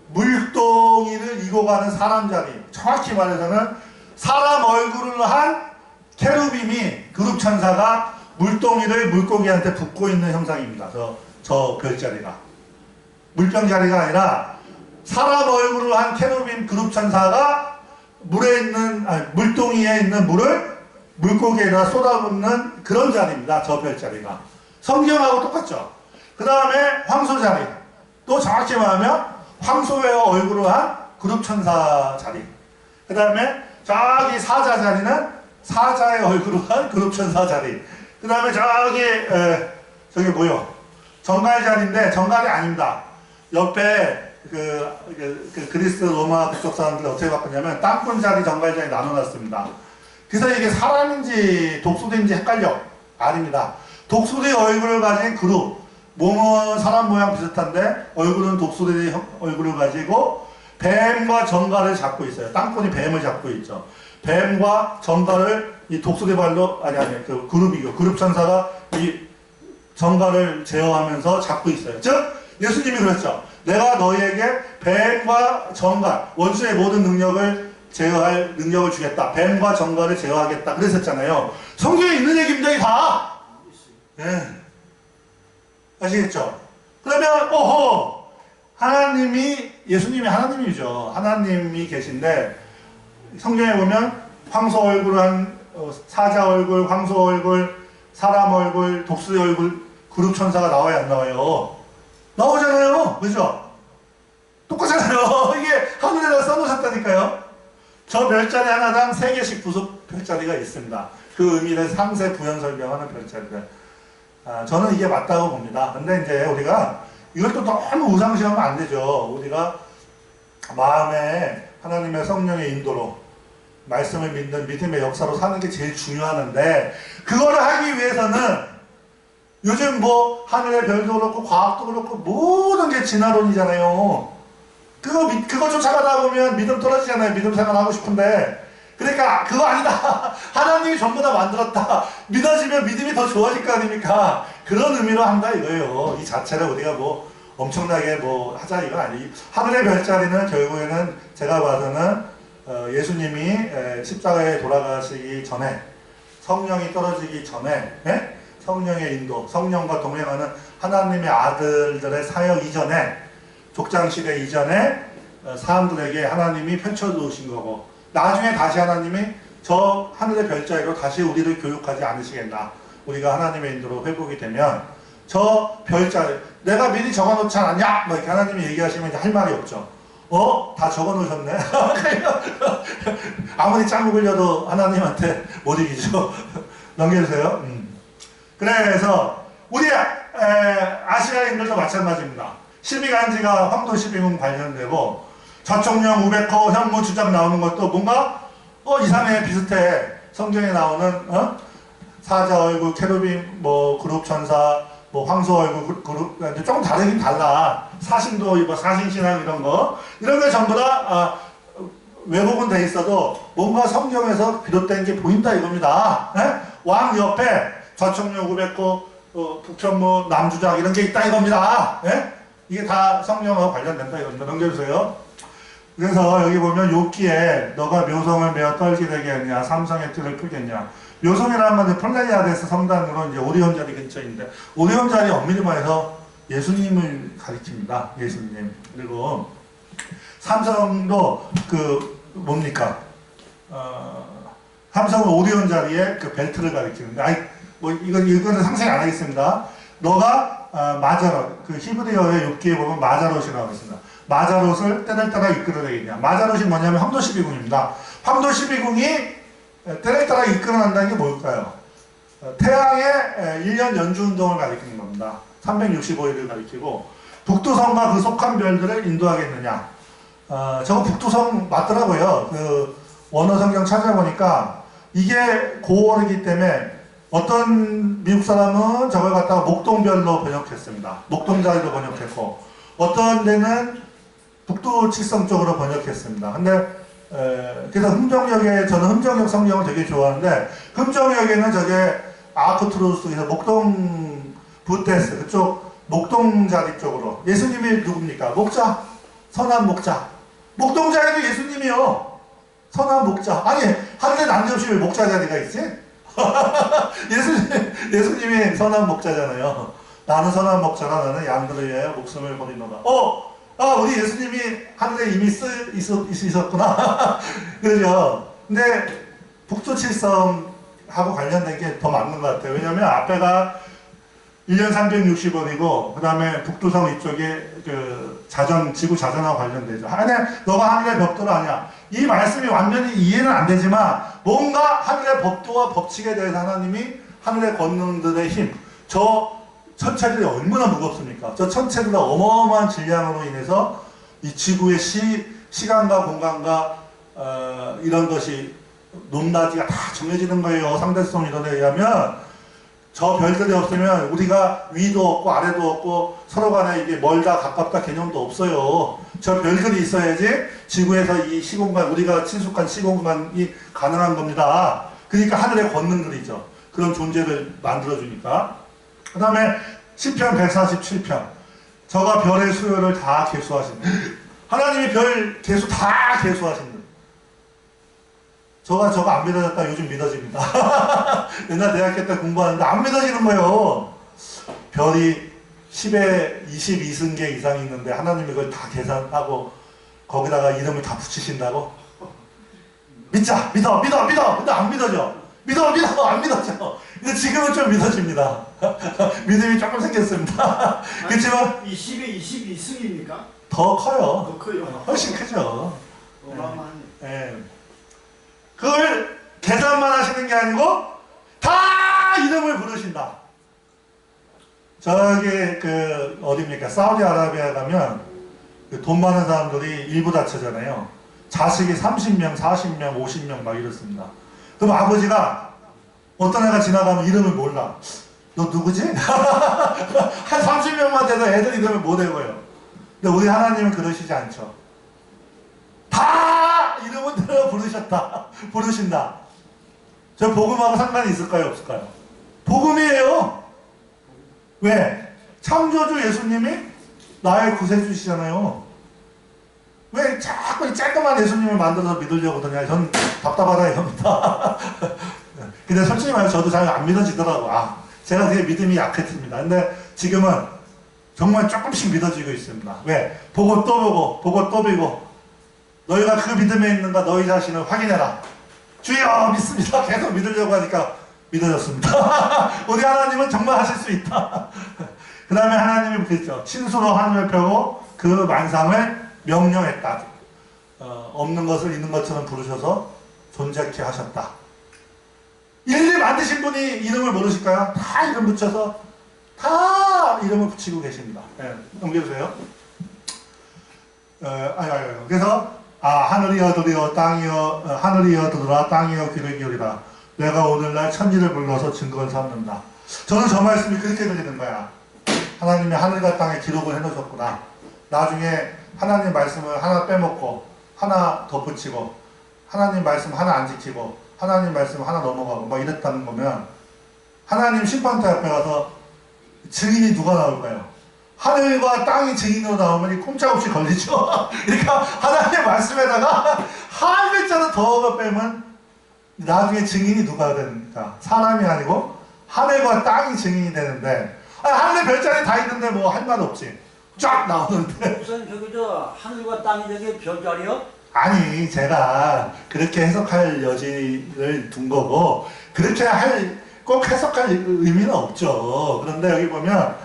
Speaker 1: 물동이를 이고 가는 사람 자리. 정확히 말해서는 사람 얼굴을 한 케루빔이 그룹 천사가 물동이를 물고기한테 붓고 있는 형상입니다. 저 별자리가. 물병 자리가 아니라 사람 얼굴을 한 케루빔 그룹 천사가 물동이에 있는 물을 물고기에다 쏟아붓는 그런 자리입니다. 저 별자리가. 성경하고 똑같죠. 그 다음에 황소자리. 또 정확히 말하면 황소의 얼굴을 한 그룹 천사 자리. 그 다음에 저기 사자 자리는 사자의 얼굴을 한 그룹 천사 자리. 그 다음에 저기 뭐요? 정갈 자리인데 정갈이 아닙니다. 옆에 그리스 로마 그쪽 사람들 어떻게 바꾸냐면 땅굴 자리, 정갈 자리 나눠놨습니다. 그래서 이게 사람인지 독수리인지 헷갈려. 아닙니다. 독수리 얼굴을 가진 그룹. 몸은 사람 모양 비슷한데 얼굴은 독수리 얼굴을 가지고 뱀과 정갈을 잡고 있어요. 땅굴이 뱀을 잡고 있죠. 뱀과 정갈을 이 독수리 발로 그 그룹이고 그룹 천사가 이 정갈을 제어하면서 잡고 있어요. 즉 예수님이 그랬죠. 내가 너희에게 뱀과 정갈, 원수의 모든 능력을 제어할 능력을 주겠다. 뱀과 정갈을 제어하겠다. 그랬었잖아요. 성경에 있는 얘기입니다. 이 다. 네. 아시겠죠? 그러면 오호, 하나님이, 예수님이 하나님이죠. 하나님이 계신데 성경에 보면 황소 얼굴 한 사자 얼굴, 황소 얼굴, 사람 얼굴, 독수리 얼굴, 그룹 천사가 나와야 안 나와요? 나오잖아요. 그죠? 똑같잖아요. 이게 하늘에다 써놓으셨다니까요. 저 별자리 하나당 3개씩 부속 별자리가 있습니다. 그 의미를 상세 부연 설명하는 별자리들. 저는 이게 맞다고 봅니다. 근데 이제 우리가 이것도 너무 우상시하면 안 되죠. 우리가 마음에 하나님의 성령의 인도로 말씀을 믿는 믿음의 역사로 사는 게 제일 중요하는데, 그거를 하기 위해서는 요즘 뭐 하늘의 별도 그렇고 과학도 그렇고 모든 게 진화론이잖아요. 그거 쫓아가다 보면 믿음 떨어지잖아요. 믿음 생활하고 싶은데. 그러니까 그거 아니다. 하나님이 전부 다 만들었다. 믿어지면 믿음이 더 좋아질 거 아닙니까? 그런 의미로 한다 이거예요. 이 자체를 우리가 뭐 엄청나게 뭐 하자 이건 아니에요. 하늘의 별자리는 결국에는 제가 봐서는 예수님이 십자가에 돌아가시기 전에, 성령이 떨어지기 전에, 성령의 인도, 성령과 동행하는 하나님의 아들들의 사역 이전에, 족장시대 이전에 사람들에게 하나님이 펼쳐놓으신 거고, 나중에 다시 하나님이 저 하늘의 별자리로 다시 우리를 교육하지 않으시겠나. 우리가 하나님의 인도로 회복이 되면 저 별자리, 내가 미리 적어놓지 않았냐? 뭐 이렇게 하나님이 얘기하시면 이제 할 말이 없죠. 다 적어놓으셨네? 아무리 짱 굴려도 하나님한테 못 이기죠. 넘겨주세요. 그래서 우리 아시아인들도 마찬가지입니다. 12간지가 황도 12군 관련되고, 좌총령 우베커 현무 주작 나오는 것도 뭔가 이상해, 비슷해. 성경에 나오는 사자 얼굴 케루빔, 뭐 그룹 천사, 뭐 황소 얼굴 그룹, 조금 다르긴 달라. 사신도 뭐 사신신앙 이런 거 전부 다 왜곡은 돼 있어도 뭔가 성경에서 비롯된 게 보인다 이겁니다. 왕 옆에 좌총령 우베커, 북천무 남주작 이런 게 있다 이겁니다. 이게 다 성경과 관련된다 이겁니다. 넘겨주세요. 그래서 여기 보면 욥기에 너가 묘성을 메어 떨게 되게 했냐, 삼성의 틀을 풀겠냐. 묘성이라는 건 플레이아데스 성단으로 이제 오리온 자리 근처인데, 오리온 자리 엄밀히 말해서 예수님을 가리킵니다. 예수님. 그리고 삼성도 뭡니까? 삼성은 오리온 자리에 그 벨트를 가리키는데, 뭐 이거는 상세히 안 하겠습니다. 너가 마자롯, 그 히브리어의 욥기에 보면 마자롯이라고 있습니다. 마자롯을 때를 따라 이끌어내겠냐. 마자롯이 뭐냐면 황도 12궁입니다. 황도 12궁이 때를 따라 이끌어낸다는 게 뭘까요? 태양의 1년 연주운동을 가리키는 겁니다. 365일을 가리키고, 북두성과 그 속한 별들을 인도하겠느냐. 저거 북두성 맞더라고요. 그 원어 성경 찾아보니까 이게 고어이기 때문에 어떤 미국 사람은 저걸 갖다가 목동별로 번역했습니다. 목동자리로 번역했고, 어떤 데는 북두칠성 쪽으로 번역했습니다. 근데 그래서 저는 흠정역 성경을 되게 좋아하는데, 흠정역에는 저게 아크투루스에서 목동 부테스 그쪽 목동자리 쪽으로, 예수님이 누굽니까? 목자, 선한 목자. 목동자리도 예수님이요. 선한 목자. 아니 하늘에 난데없이 왜 목자 자리가 있지? 예수님이 선한 목자잖아요. 나는 선한 목자라, 나는 양들을 위하여 목숨을 버리노라. 우리 예수님이 하늘에 이미 있었구나. 그러죠. 근데 북두칠성하고 관련된 게 더 맞는 것 같아요. 왜냐면 앞에가 1년 360원이고, 그 다음에 북두성 이쪽에 지구 자전하고 관련되죠. 너가 하늘의 벽돌 아니야. 이 말씀이 완전히 이해는 안 되지만, 뭔가 하늘의 법도와 법칙에 대해서 하나님이 하늘의 권능들의 힘, 저 천체들이 얼마나 무겁습니까? 저 천체들의 어마어마한 질량으로 인해서 이 지구의 시간과 공간과 이런 것이 높낮이가 다 정해지는 거예요. 상대성 이론에 의하면. 저 별들이 없으면 우리가 위도 없고 아래도 없고 서로 간에 이게 멀다 가깝다 개념도 없어요. 저 별들이 있어야지 지구에서 이 시공간, 우리가 친숙한 시공간이 가능한 겁니다. 그러니까 하늘의 권능들이죠. 그런 존재를 만들어주니까. 그 다음에 시편 147편. 저가 별의 수요를 다 계수하신 하나님이 별 계수 다 계수하신 분. 저거 안 믿어졌다 요즘 믿어집니다. 옛날 대학교 때 공부하는데 안 믿어지는 거예요. 별이 10에 22승계 이상이 있는데 하나님이 그걸 다 계산하고 거기다가 이름을 다 붙이신다고? 믿자! 믿어! 근데 안 믿어져. 믿어! 안 믿어져. 근데 지금은 좀 믿어집니다. 믿음이 조금 생겼습니다. 그렇지만
Speaker 2: 20에 22승입니까?
Speaker 1: 더 커요.
Speaker 2: 더 커요.
Speaker 1: 훨씬 크죠.
Speaker 2: 어마어마하네.
Speaker 1: 네. 그걸 계산만 하시는 게 아니고 다 이름을 부르신다. 저기 어디입니까? 사우디아라비아 가면 돈 많은 사람들이 일부 다처잖아요. 자식이 30명, 40명, 50명 막 이렇습니다. 그럼 아버지가 어떤 애가 지나가면 이름을 몰라. 너 누구지? 한 30명만 돼도 애들 이름을 못 외워요. 근데 우리 하나님은 그러시지 않죠. 다 이름은 들어 부르신다. 저 복음하고 상관이 있을까요? 없을까요? 복음이에요. 왜? 창조주 예수님이 나의 구세주시잖아요. 왜 자꾸 이 쬐끄만 예수님을 만들어서 믿으려고 그러냐. 전 답답하다 이겁니다. 근데 솔직히 말해서 저도 잘 안 믿어지더라고. 제가 되게 믿음이 약했습니다. 근데 지금은 정말 조금씩 믿어지고 있습니다. 왜? 보고 또 보고 너희가 그 믿음에 있는가 너희 자신을 확인해라. 주여 믿습니다. 계속 믿으려고 하니까 믿어졌습니다. 우리 하나님은 정말 하실 수 있다. 그 다음에 하나님이 그랬죠. 친수로 하늘을 펴고 그 만상을 명령했다. 없는 것을 있는 것처럼 부르셔서 존재케 하셨다. 일일이 만드신 분이 이름을 모르실까요? 다 이름 붙여서 다 이름을 붙이고 계십니다. 네, 넘겨주세요. 그래서 하늘이여 들으라 땅이여 귀를 기울이라. 내가 오늘날 천지를 불러서 증거를 삼는다. 저는 저 말씀이 그렇게 들리는 거야. 하나님이 하늘과 땅에 기록을 해놓으셨구나. 나중에 하나님 말씀을 하나 빼먹고 하나 덧붙이고 하나님 말씀 하나 안 지키고 하나님 말씀 하나 넘어가고 막 이랬다는 거면 하나님 심판대 앞에 가서 증인이 누가 나올까요? 하늘과 땅이 증인으로 나오면 꼼짝없이 걸리죠. 그러니까 하나님의 말씀에다가 한 글자로 더 빼면 나중에 증인이 누가 됩니까? 사람이 아니고 하늘과 땅이 증인이 되는데 하늘에 별자리 다 있는데 뭐 할 말 없지. 쫙 나오는데
Speaker 3: 우선 하늘과 땅이 저기 별자리요?
Speaker 1: 아니 제가 그렇게 해석할 여지를 둔 거고 그렇게 꼭 해석할 의미는 없죠. 그런데 여기 보면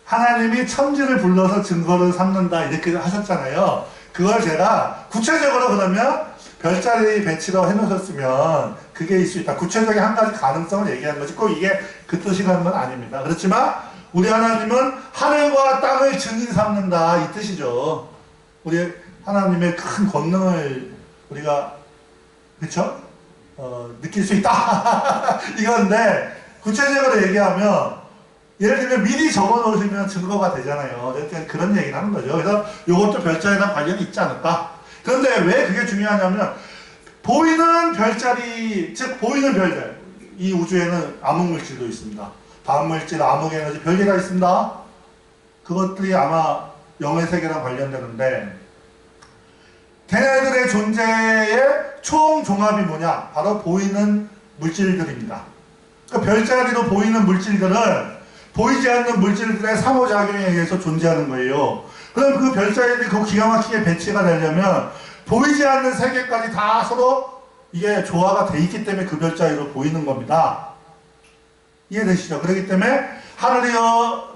Speaker 1: 하나님이 천지를 불러서 증거를 삼는다 이렇게 하셨잖아요. 그걸 제가 구체적으로 그러면 별자리 배치로 해놓으셨으면 그게 있을 수 있다. 구체적인 한 가지 가능성을 얘기한 거지 꼭 이게 그 뜻이라는 건 아닙니다. 그렇지만 우리 하나님은 하늘과 땅을 증인 삼는다 이 뜻이죠. 우리 하나님의 큰 권능을 우리가 그쵸? 느낄 수 있다 이건데 구체적으로 얘기하면 예를 들면 미리 적어놓으시면 증거가 되잖아요. 그런 얘기를 하는 거죠. 그래서 이것도 별자리랑 관련이 있지 않을까? 그런데 왜 그게 중요하냐면 보이는 별자리, 즉 보이는 별들, 이 우주에는 암흑물질도 있습니다. 반물질, 암흑에너지 별개가 있습니다. 그것들이 아마 영의 세계랑 관련되는데 걔네들의 존재의 총종합이 뭐냐? 바로 보이는 물질들입니다. 그러니까 별자리로 보이는 물질들은 보이지 않는 물질들의 상호작용에 의해서 존재하는 거예요. 그럼 그 별자리들이 그 기가 막히게 배치가 되려면 보이지 않는 세계까지 다 서로 이게 조화가 돼 있기 때문에 그 별자리로 보이는 겁니다. 이해되시죠? 그렇기 때문에 하늘이여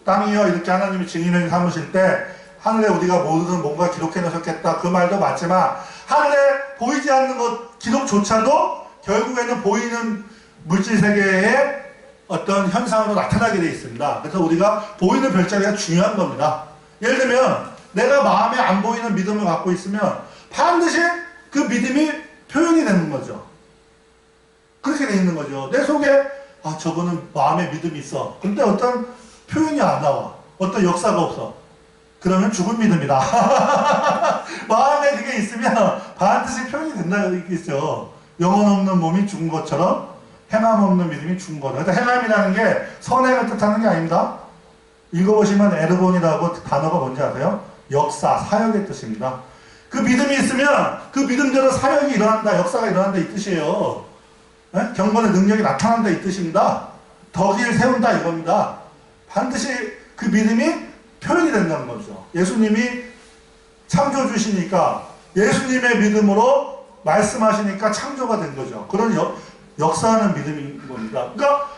Speaker 1: 땅이여 이렇게 하나님이 증인을 삼으실 때 하늘에 우리가 모든 뭔가 기록해 놓으셨겠다 그 말도 맞지만 하늘에 보이지 않는 것 기록조차도 결국에는 보이는 물질 세계의 어떤 현상으로 나타나게 되어 있습니다. 그래서 우리가 보이는 별자리가 중요한 겁니다. 예를 들면 내가 마음에 안 보이는 믿음을 갖고 있으면 반드시 그 믿음이 표현이 되는 거죠. 그렇게 되어 있는 거죠. 내 속에 저거는 마음에 믿음이 있어. 근데 어떤 표현이 안 나와. 어떤 역사가 없어. 그러면 죽은 믿음이다. 마음에 그게 있으면 반드시 표현이 된다는 얘기죠. 영혼 없는 몸이 죽은 것처럼 행함 없는 믿음이 준 거다. 그래서 행함이라는 게 선행을 뜻하는 게 아닙니다. 읽어보시면 에르곤이라고 단어가 뭔지 아세요? 역사, 사역의 뜻입니다. 그 믿음이 있으면 그 믿음대로 사역이 일어난다, 역사가 일어난다 이 뜻이에요. 네? 경건의 능력이 나타난다 이 뜻입니다. 덕을 세운다 이겁니다. 반드시 그 믿음이 표현이 된다는 거죠. 예수님이 창조주시니까 예수님의 믿음으로 말씀하시니까 창조가 된 거죠. 그런 역사하는 믿음인 겁니다. 그러니까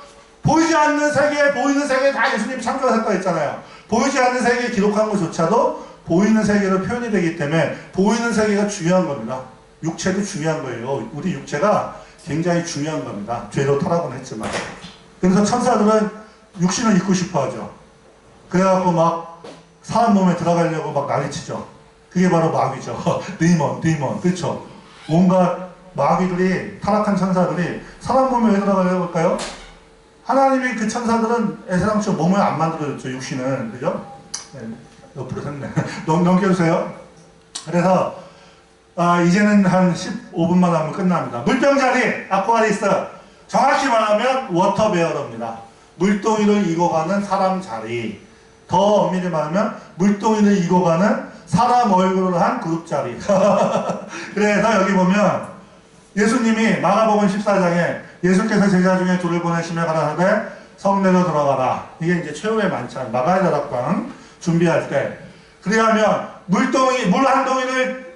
Speaker 1: 보이지 않는 세계, 보이는 세계 다 예수님이 창조하셨다 했잖아요. 보이지 않는 세계에 기록한 것조차도 보이는 세계로 표현이 되기 때문에 보이는 세계가 중요한 겁니다. 육체도 중요한 거예요. 우리 육체가 굉장히 중요한 겁니다. 죄로 타락은 했지만. 그래서 천사들은 육신을 입고 싶어 하죠. 그래갖고 막 사람 몸에 들어가려고 막 난리치죠. 그게 바로 마귀죠. 데이먼. 그렇죠. 온갖 마귀들이, 타락한 천사들이 사람 몸에 왜 들어가려고 할까요? 하나님이 그 천사들은 애사랑처럼 몸을 안 만들어줬죠. 육신은. 그죠? 네, 옆으로 샜네. 넘겨주세요. 그래서 이제는 한 15분만 하면 끝납니다. 물병자리, 아쿠아리스. 정확히 말하면 워터베어러입니다. 물동이를 이고가는 사람 자리. 더 엄밀히 말하면 물동이를 이고가는 사람 얼굴을 한 그룹자리. 그래서 여기 보면 예수님이 마가복음 14장에 예수께서 제자 중에 둘을 보내시며 가라사대 성내로 들어가라. 이게 이제 최후의 만찬, 마가의 다락방 준비할 때. 그리하면 물 한 동이를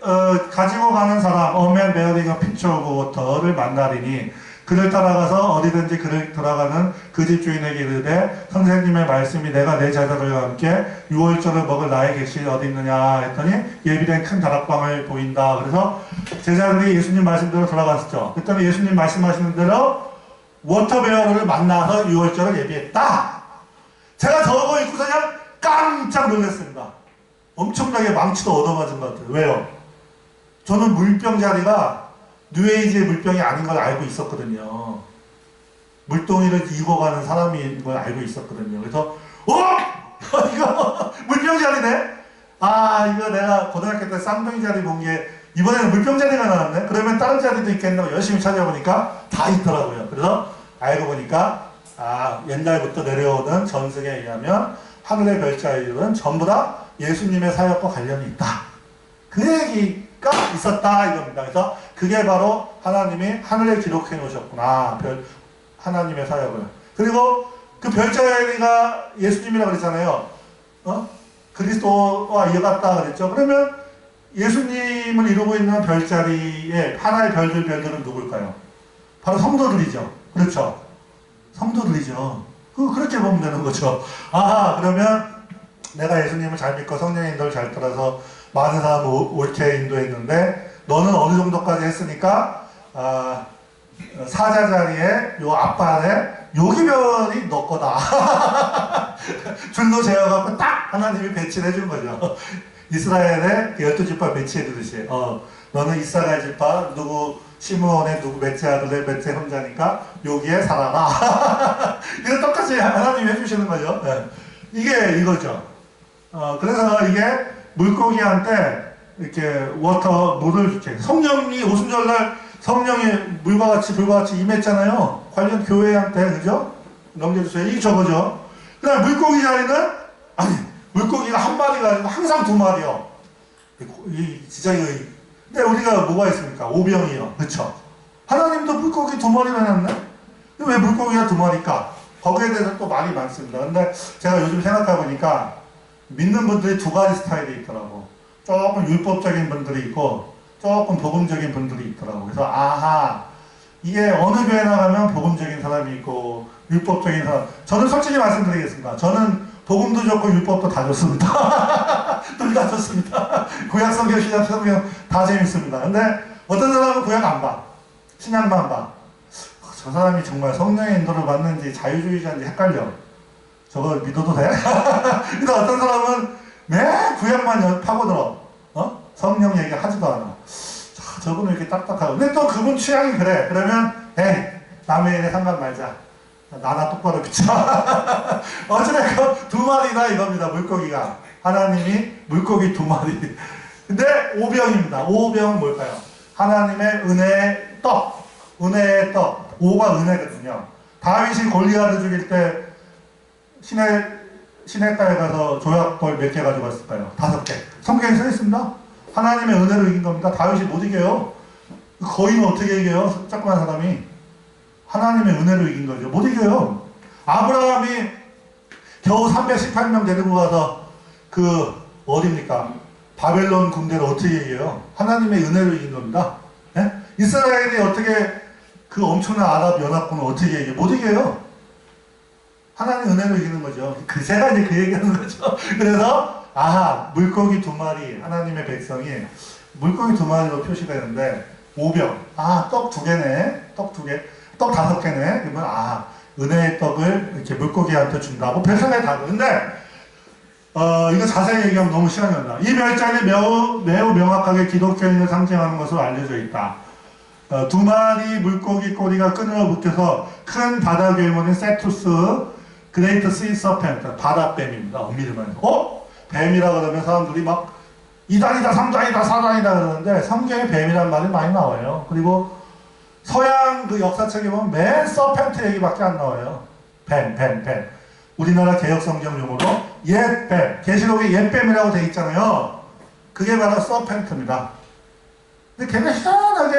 Speaker 1: 가지고 가는 사람, 어맨 베어링 피처 오브 워터를 만나리니 그를 따라가서 어디든지 그를 들어가는 그 집주인에게 이르되 선생님의 말씀이 내가 내 제자들과 함께 유월절을 먹을 나의 객실이 어디 있느냐 했더니 예비된 큰 다락방을 보인다. 그래서 제자들이 예수님 말씀대로 돌아갔었죠. 그랬더니 예수님 말씀하시는 대로 워터베어를 만나서 유월절을 예비했다. 제가 저거 읽고서 그냥 깜짝 놀랐습니다. 엄청나게 망치도 얻어맞은 것 같아요. 왜요? 저는 물병자리가 뉴에이지의 물병이 아닌 걸 알고 있었거든요. 물동이를 이고 가는 사람인 걸 알고 있었거든요. 그래서 이거 물병자리네? 이거 내가 고등학교 때 쌍둥이 자리 본 게 이번에는 물병자리가 나왔네? 그러면 다른 자리도 있겠냐고 열심히 찾아보니까 다 있더라고요. 그래서 알고 보니까 옛날부터 내려오는 전승에 의하면 하늘의 별자리들은 전부 다 예수님의 사역과 관련이 있다. 그 얘기가 있었다 이겁니다. 그래서 그게 바로 하나님이 하늘에 기록해 놓으셨구나. 하나님의 사역을. 그리고 그 별자리가 예수님이라고 그랬잖아요. 그리스도와 이어갔다 그랬죠. 그러면 예수님을 이루고 있는 별자리의 하나의 별들은 누굴까요? 바로 성도들이죠. 그렇죠. 성도들이죠. 그렇게 보면 되는 거죠. 그러면 내가 예수님을 잘 믿고 성령의 인도를 잘 따라서 많은 사람을 옳게 인도했는데 너는 어느 정도까지 했으니까 사자 자리에 요 앞발에 요기별이 너 거다. 줄로 재어갖고 딱 하나님이 배치를 해준 거죠. 이스라엘의 12지파 배치해 주듯이 너는 이사갈 지파 누구 시므온의 누구 넷째 아들의 넷째 형제니까 여기에 살아라. 이거 똑같이 하나님이 해주시는 거죠. 네. 이게 이거죠. 그래서 이게 물고기한테 이렇게 물을 이렇게 성령이 오순절날 성령이 물과 같이 임했잖아요. 관련 교회한테 그죠? 넘겨주세요. 이게 저거죠. 그다음 물고기 자리는 물고기가 한 마리가 아니고 항상 두 마리요. 진짜 이거. 근데 우리가 뭐가 있습니까? 오병이요. 그쵸? 하나님도 물고기 두 마리나 해놨네? 왜 물고기가 두 마리일까? 거기에 대해서 또 말이 많습니다. 근데 제가 요즘 생각해보니까 믿는 분들이 두 가지 스타일이 있더라고. 조금 율법적인 분들이 있고 조금 복음적인 분들이 있더라고. 그래서 이게 어느 교회 나가면 복음적인 사람이 있고 율법적인 사람. 저는 솔직히 말씀드리겠습니다. 저는 복음도 좋고 율법도 다 좋습니다. 둘 다 좋습니다. 구약 성경, 신약 성경 다 재밌습니다. 근데 어떤 사람은 구약 안 봐. 신약만 봐. 저 사람이 정말 성령의 인도를 받는지 자유주의자인지 헷갈려. 저거 믿어도 돼? 근데 어떤 사람은 매 구약만 파고들어. 성령 얘기 하지도 않아. 저분은 이렇게 딱딱하고. 근데 또 그분 취향이 그래. 그러면 남의 일에 상관 말자. 나나 똑바로 비춰. 어찌됐건 두 마리나 이겁니다. 물고기가. 하나님이 물고기 두 마리. 근데 오병입니다. 오병은 뭘까요? 하나님의 은혜의 떡. 은혜의 떡. 5가 은혜거든요. 다윗이 골리앗을 죽일 때 시내가에 가서 조약돌 몇 개 가져갔을까요? 5개. 성경에 써 있습니다. 하나님의 은혜로 이긴 겁니다. 다윗이 못 이겨요. 거인은 어떻게 이겨요? 조그만 사람이. 하나님의 은혜로 이긴 거죠. 못 이겨요. 아브라함이 겨우 318명 데리고 가서 어딥니까? 바벨론 군대를 어떻게 이겨요? 하나님의 은혜로 이긴 겁니다. 네? 이스라엘이 어떻게 그 엄청난 아랍 연합군을 어떻게 이겨요? 못 이겨요. 하나님의 은혜로 이기는 거죠. 제가 이제 그 얘기하는 거죠. 그래서 물고기 2마리, 하나님의 백성이 물고기 2마리로 표시되는데 5병. 떡 2개네. 떡 2개. 떡 5개네. 그러면 은혜의 떡을 이렇게 물고기한테 준다고 별생각이 다. 근데 이거 자세히 얘기하면 너무 시간이 간다. 이 별장이 매우 명확하게 기독교인을 상징하는 것으로 알려져 있다. 2마리 물고기 꼬리가 끈으로 묶여서 큰 바다 괴물인 세투스, 그레이트 시 서펜트, 바다뱀입니다. 엄밀히 말해서. 뱀이라 그러면 사람들이 막 2단이다, 3단이다, 4단이다 그러는데 성경에 뱀이란 말이 많이 나와요. 그리고 서양 그 역사책에 보면 맨 서펜트 얘기밖에 안 나와요. 뱀. 우리나라 개혁성경 용어로 옛뱀, 계시록에 옛뱀이라고 돼 있잖아요. 그게 바로 서펜트입니다. 근데 걔가 희한하게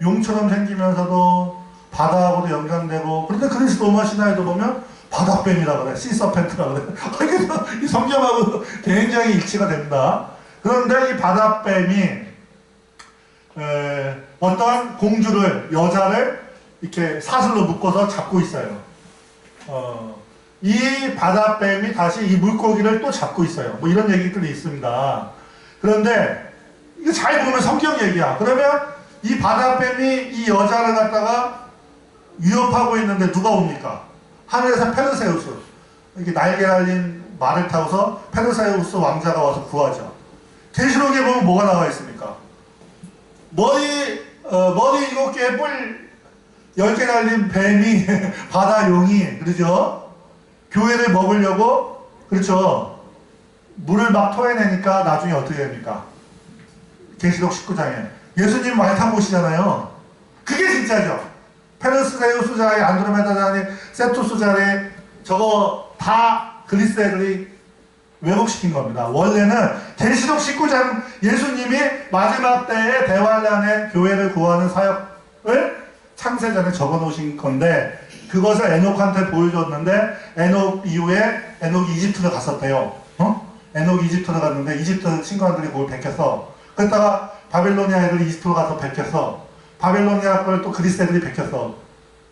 Speaker 1: 용처럼 생기면서도 바다하고도 연관되고, 그런데 그리스 로마 신화에도 보면 바다뱀이라고 그래. 시서펜트라고 그래. 그래서 이 성경하고 굉장히 일치가 됩니다. 그런데 이 바다뱀이 어떤 공주를, 여자를 이렇게 사슬로 묶어서 잡고 있어요. 이 바다뱀이 다시 이 물고기를 또 잡고 있어요. 뭐 이런 얘기들이 있습니다. 그런데 이거 잘 보면 성경 얘기야. 그러면 이 바다뱀이 이 여자를 갖다가 위협하고 있는데 누가 옵니까? 하늘에서 페르세우스. 이렇게 날개 달린 말을 타고서 페르세우스 왕자가 와서 구하죠. 계시록에 보면 뭐가 나와 있습니까? 머리 7개에 뿔 10개 달린 뱀이 바다 용이, 그러죠? 교회를 먹으려고, 그렇죠? 물을 막 토해내니까 나중에 어떻게 됩니까? 계시록 19장에 예수님 말 타고 오시잖아요. 그게 진짜죠. 페르세우스 자리, 안드로메다 자리, 세투스 자리, 저거 다 그리스 애들이 왜곡시킨 겁니다. 원래는 계시록 19장 예수님이 마지막 때에 대환란의 교회를 구하는 사역을 창세전에 적어놓으신 건데, 그것을 에녹한테 보여줬는데 에녹 이후에 에녹이 이집트를 갔었대요. 에녹이 이집트를 갔는데 이집트 친구들이 그걸 베꼈어. 그랬다가 바벨로니아 애들이 이집트로 가서 베꼈어. 바벨로니아 걸 또 그리스 애들이 베꼈어.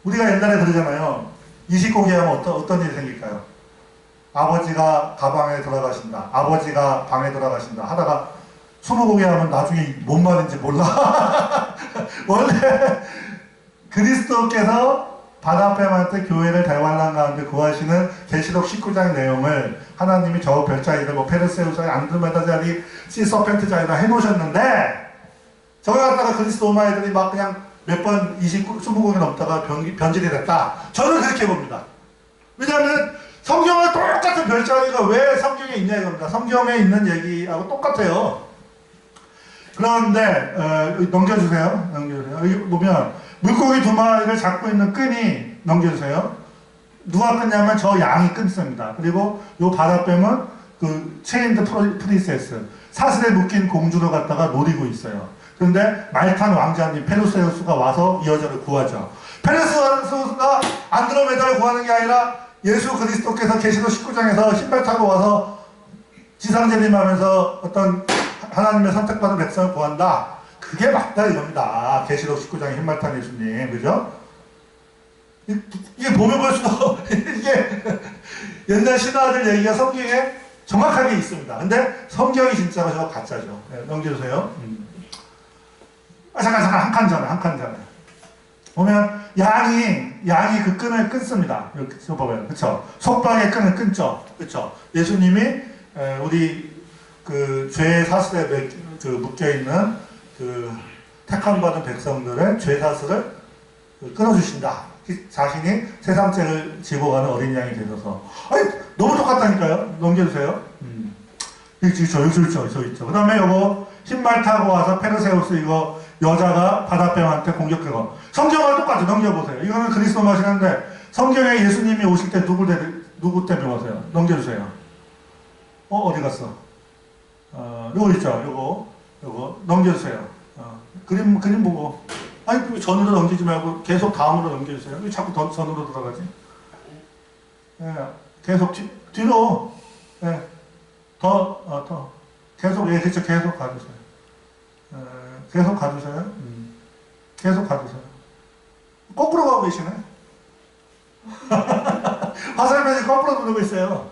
Speaker 1: 우리가 옛날에 그러잖아요. 29개 하면 어떤 일이 생길까요? 아버지가 가방에 들어가신다, 아버지가 방에 들어가신다 하다가 20곡에 하면 나중에 뭔 말인지 몰라. 원래 그리스도께서 바다뱀한테 교회를 대환란 가운데 구하시는 계시록 19장 내용을 하나님이 저 별자리들, 페르세우스, 안드로메다 자리, 시서펜트 자리다 해놓으셨는데, 저거 갖다가 그리스 로마 애들이 막 그냥 몇 번 20곡이 넘다가 변질이 됐다. 저는 그렇게 봅니다. 왜냐하면 성경과 똑같은 별자리가 왜 성경에 있냐 이겁니다. 성경에 있는 얘기하고 똑같아요. 그런데 넘겨주세요. 여기 보면 물고기 2마리를 잡고 있는 끈이, 넘겨주세요. 누가 끊냐면 저 양이 끊습니다. 그리고 요 바다뱀은 그 체인드 프린세스, 사슬에 묶인 공주를 갖다가 노리고 있어요. 그런데 말탄 왕자님 페르세우스가 와서 이 여자를 구하죠. 페르세우스가 안드로메다를 구하는 게 아니라 예수 그리스도께서 계시록 19장에서 신발 타고 와서 지상재림하면서 어떤 하나님의 선택받은 백성을 구한다. 그게 맞다 이겁니다. 계시록 19장의 흰말탄 예수님, 그죠? 이게 보면 볼수록 이게 옛날 신화들 얘기가 성경에 정확하게 있습니다. 근데 성경이 진짜가 저거 가짜죠. 네, 넘겨주세요. 잠깐 한 칸 전에 보면 양이 그 끈을 끊습니다. 이렇게 보면, 그쵸? 속박의 끈을 끊죠. 그쵸? 예수님이 우리 그 죄의 사슬에 묶여있는 그 택함받은 백성들의 죄 사슬을 끊어주신다. 자신이 세상죄를 지고 가는 어린 양이 되셔서. 아니, 너무 똑같다니까요. 넘겨주세요. 여기 있죠. 그 다음에 요거 흰말 타고 와서 페르세우스 이거 여자가 바다뱀한테 공격하고 성경과 똑같이 넘겨보세요. 이거는 그리스도 말씀인데 성경에 예수님이 오실 때 누구 때문에 오세요? 넘겨주세요. 어디 갔어? 요거 있죠? 요거 넘겨주세요. 그림 보고 아니 전으로 넘기지 말고 계속 다음으로 넘겨주세요. 왜 자꾸 전으로 들어가지? 예, 계속 뒤로 예, 더 계속 그렇죠. 계속 가주세요. 계속 가주세요. 계속 가주세요. 거꾸로 가고 계시네. 화살표를 거꾸로 누르고 있어요.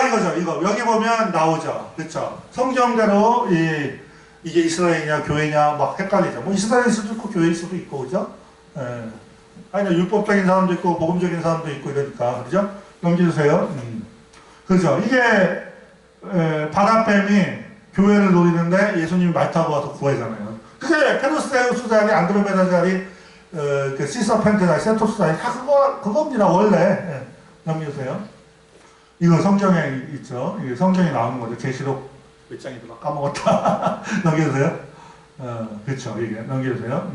Speaker 1: 이거죠. 이거 여기 보면 나오죠. 그렇죠. 성경대로 이게 이스라엘이냐 교회냐 막 헷갈리죠. 뭐 이스라엘일 수도 있고 교회일 수도 있고 그죠? 아니 율법적인 사람도 있고 복음적인 사람도 있고 이러니까 그죠? 넘겨주세요. 그죠? 이게 바다뱀이 교회를 노리는데 예수님이 말 타고 와서 구하잖아요. 그게 페르세우스 자리, 안드로메다 자리, 그 시서펜테나, 세토스 자리 다 그겁니다 원래. 넘겨주세요. 이거 성경에 있죠. 이게 성경에 나오는 거죠. 계시록 몇 장이더라 까먹었다. 넘겨주세요. 그렇죠. 이게 넘겨주세요.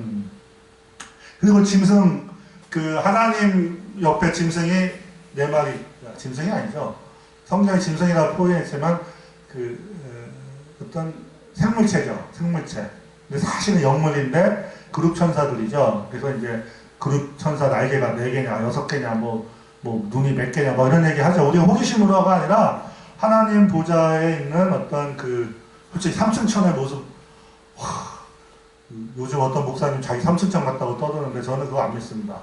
Speaker 1: 그리고 짐승 그 하나님 옆에 짐승이 네 마리 짐승이 아니죠. 성경에 짐승이라고 표현했지만 어떤 생물체죠. 생물체. 근데 사실은 영물인데 그룹 천사들이죠. 그래서 이제 그룹 천사 날개가 4개냐 6개냐 뭐 눈이 몇 개냐 뭐 이런 얘기 하죠. 우리가 호기심으로가 아니라 하나님 보좌에 있는 어떤 솔직히 삼층천의 모습. 요즘 어떤 목사님 자기 삼층천 갔다고 떠드는데 저는 그거 안 믿습니다.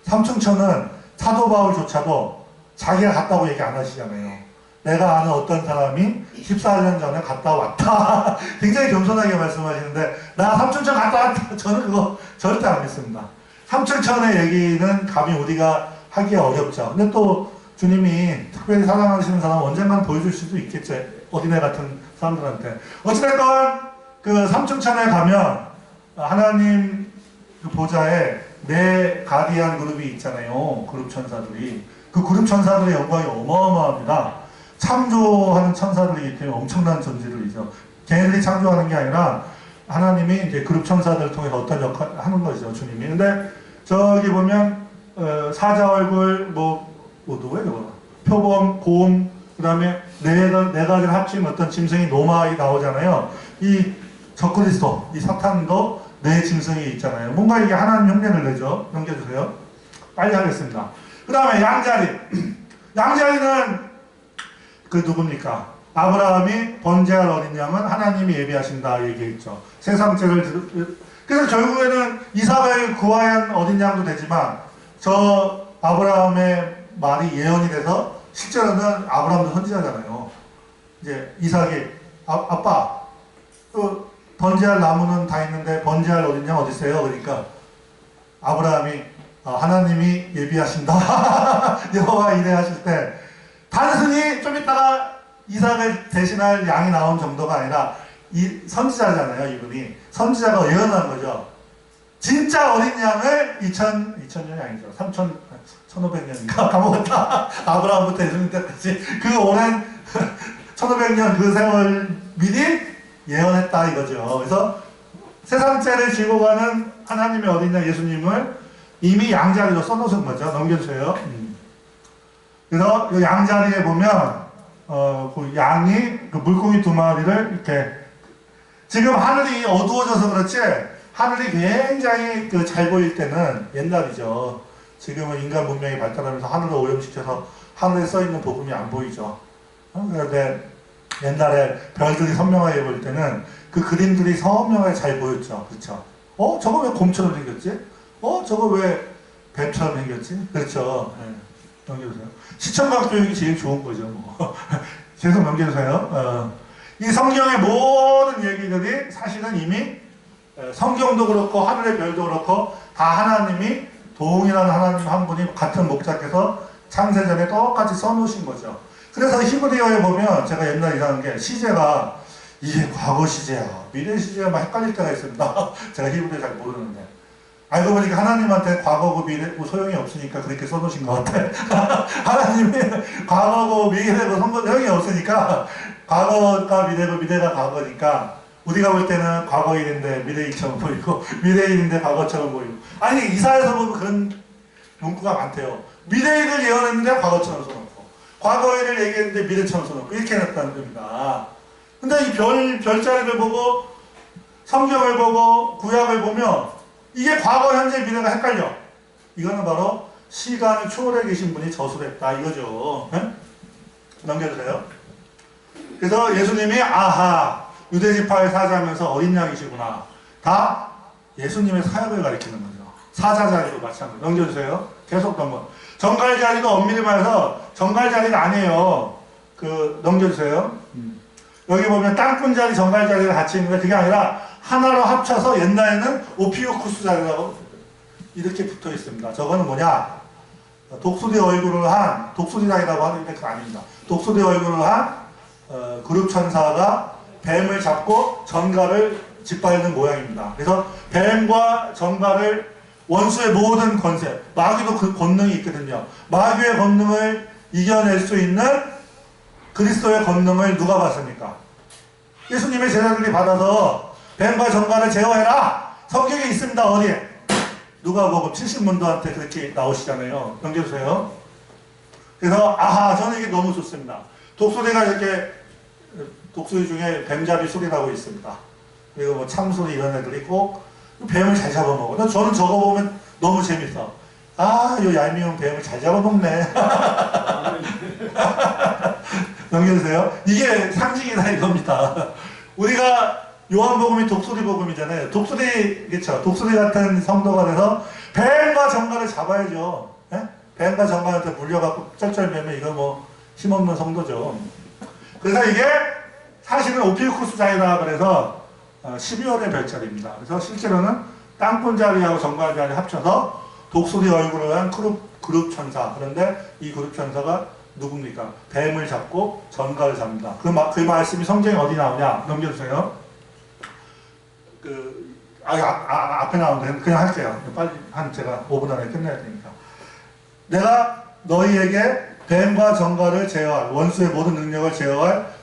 Speaker 1: 삼층천은 사도 바울조차도 자기가 갔다고 얘기 안 하시잖아요. 내가 아는 어떤 사람이 14년 전에 갔다 왔다. 굉장히 겸손하게 말씀하시는데 나 삼층천 갔다 왔다. 저는 그거 절대 안 믿습니다. 삼층천의 얘기는 감히 우리가 하기 어렵죠. 근데 또 주님이 특별히 사랑하시는 사람 언젠가는 보여줄 수도 있겠죠. 어린애 같은 사람들한테. 어찌됐건 그 삼층천에 가면 하나님 그 보좌에 네 가디안 그룹이 있잖아요. 그룹 천사들이. 그 그룹 천사들의 영광이 어마어마합니다. 창조하는 천사들이기 때문에 엄청난 존재들이죠. 걔네들이 창조하는 게 아니라 하나님이 이제 그룹 천사들을 통해서 어떤 역할을 하는 거죠. 주님이. 근데 저기 보면 사자 얼굴 누구예요 이거? 표범, 곰, 그 다음에 네 가지를 합친 어떤 짐승이 노마이 나오잖아요. 이 적그리스도, 이 사탄도 네 짐승이 있잖아요. 뭔가 이게 하나님 흉내를 내죠. 넘겨주세요. 빨리 하겠습니다. 그 다음에 양자리. 양자리는 누굽니까? 아브라함이 번제할 어린 양은 하나님이 예비하신다 얘기했죠. 세상죄를 그래서 결국에는 이삭을 구해야 한 어린 양도 되지만 저 아브라함의 말이 예언이 돼서 실제로는 아브라함도 선지자잖아요. 이제 이삭이 아빠 번제할 나무는 다 있는데 번제할 어린 양 어디 있어요? 그러니까 아브라함이 하나님이 예비하신다. 여호와 이래 하실 때 단순히 좀 이따가 이삭을 대신할 양이 나온 정도가 아니라 이 선지자잖아요. 이분이 선지자가 예언한 거죠. 진짜 어린 양을 2000년이 아니죠. 1500년인가 까먹었다. 아브라함부터 예수님 때까지 그 오랜 1500년 그 세월 미리 예언했다 이거죠. 그래서 세상죄를 지고 가는 하나님의 어린 양 예수님을 이미 양자리로 써놓은 거죠. 넘겨주세요. 그래서 이 양자리에 보면 그 양이 그 물고기 2마리를 이렇게 지금 하늘이 어두워져서 그렇지 하늘이 굉장히 잘 보일 때는 옛날이죠. 지금은 인간 문명이 발달하면서 하늘을 오염시켜서 하늘에 써있는 복음이 안 보이죠. 그런데 옛날에 별들이 선명하게 보일 때는 그 그림들이 선명하게 잘 보였죠. 그렇죠? 저거 왜 곰처럼 생겼지? 저거 왜 뱀처럼 생겼지? 그렇죠. 네. 넘겨주세요. 시청각 교육이 제일 좋은 거죠. 뭐. 계속 넘겨주세요. 이 성경의 모든 얘기들이 사실은 이미 성경도 그렇고 하늘의 별도 그렇고 다 하나님이 동일한 하나님 한 분이 같은 목자께서 창세전에 똑같이 써놓으신 거죠. 그래서 히브리어에 보면 제가 옛날에 이상한 게 시제가 이게 과거 시제야 미래 시제야 막 헷갈릴 때가 있습니다. 제가 히브리어 잘 모르는데 알고 보니까 하나님한테 과거고 미래고 소용이 없으니까 그렇게 써놓으신 것 같아. 하나님이 과거고 미래고 소용이 없으니까 과거가 미래고 미래가 과거니까 우리가 볼 때는 과거일인데 미래일처럼 보이고 미래일인데 과거처럼 보이고 아니 이사에서 보면 그런 문구가 많대요. 미래일을 예언했는데 과거처럼 써놓고 과거일을 얘기했는데 미래처럼 써놓고 이렇게 해놨다는 겁니다. 근데 이 별자리를 보고 성경을 보고 구약을 보면 이게 과거, 현재, 미래가 헷갈려. 이거는 바로 시간을 초월해 계신 분이 저술했다 이거죠. 네? 넘겨주세요. 그래서 예수님이 아하 유대지파의 사자면서 어린 양이시구나. 다 예수님의 사역을 가리키는 거죠. 사자자리도 마찬가지. 넘겨주세요. 계속 넘겨. 정갈자리도 엄밀히 말해서 정갈자리가 아니에요. 넘겨주세요. 여기 보면 땅꾼자리, 정갈자리가 같이 있는데 그게 아니라 하나로 합쳐서 옛날에는 오피우쿠스 자리라고 이렇게 붙어 있습니다. 저거는 뭐냐? 독수리 얼굴을 한, 독수리장이라고 하는데 그거 아닙니다. 독수리 얼굴을 한 그룹 천사가 뱀을 잡고 전갈을 짓밟는 모양입니다. 그래서 뱀과 전갈을 원수의 모든 권세, 마귀도 그 권능이 있거든요. 마귀의 권능을 이겨낼 수 있는 그리스도의 권능을 누가 받습니까? 예수님의 제자들이 받아서 뱀과 전갈을 제어해라! 성경에 있습니다. 어디에? 누가복음 70문도한테 그렇게 나오시잖아요. 넘겨주세요. 그래서 아하 저는 이게 너무 좋습니다. 독수리가 이렇게 독수리 중에 뱀잡이 소리 나고 있습니다. 그리고 뭐 참소리 이런 애들이 꼭 뱀을 잘 잡아먹어. 저는 저거 보면 너무 재밌어. 아, 요 얄미운 뱀을 잘 잡아먹네. 넘겨주세요. 이게 상징이다 이겁니다. 우리가 요한복음이 독수리복음이잖아요. 독수리, 그쵸. 독수리 같은 성도가 돼서 뱀과 정갈을 잡아야죠. 예? 뱀과 정갈한테 물려갖고 쩔쩔매면 이거 뭐 힘없는 성도죠. 그래서 이게 사실은 오피우쿠스 자리라 그래서 12월의 별자리입니다. 그래서 실제로는 땅꾼 자리하고 정갈 자리 합쳐서 독수리 얼굴을 한 그룹 천사. 그런데 이 그룹 천사가 누굽니까? 뱀을 잡고 전갈을 잡는다. 그 말씀이 성경에 어디 나오냐? 넘겨주세요. 앞에 나오는데 그냥 할게요. 빨리 제가 5분 안에 끝내야 되니까. 내가 너희에게 뱀과 전갈을 제어할, 원수의 모든 능력을 제어할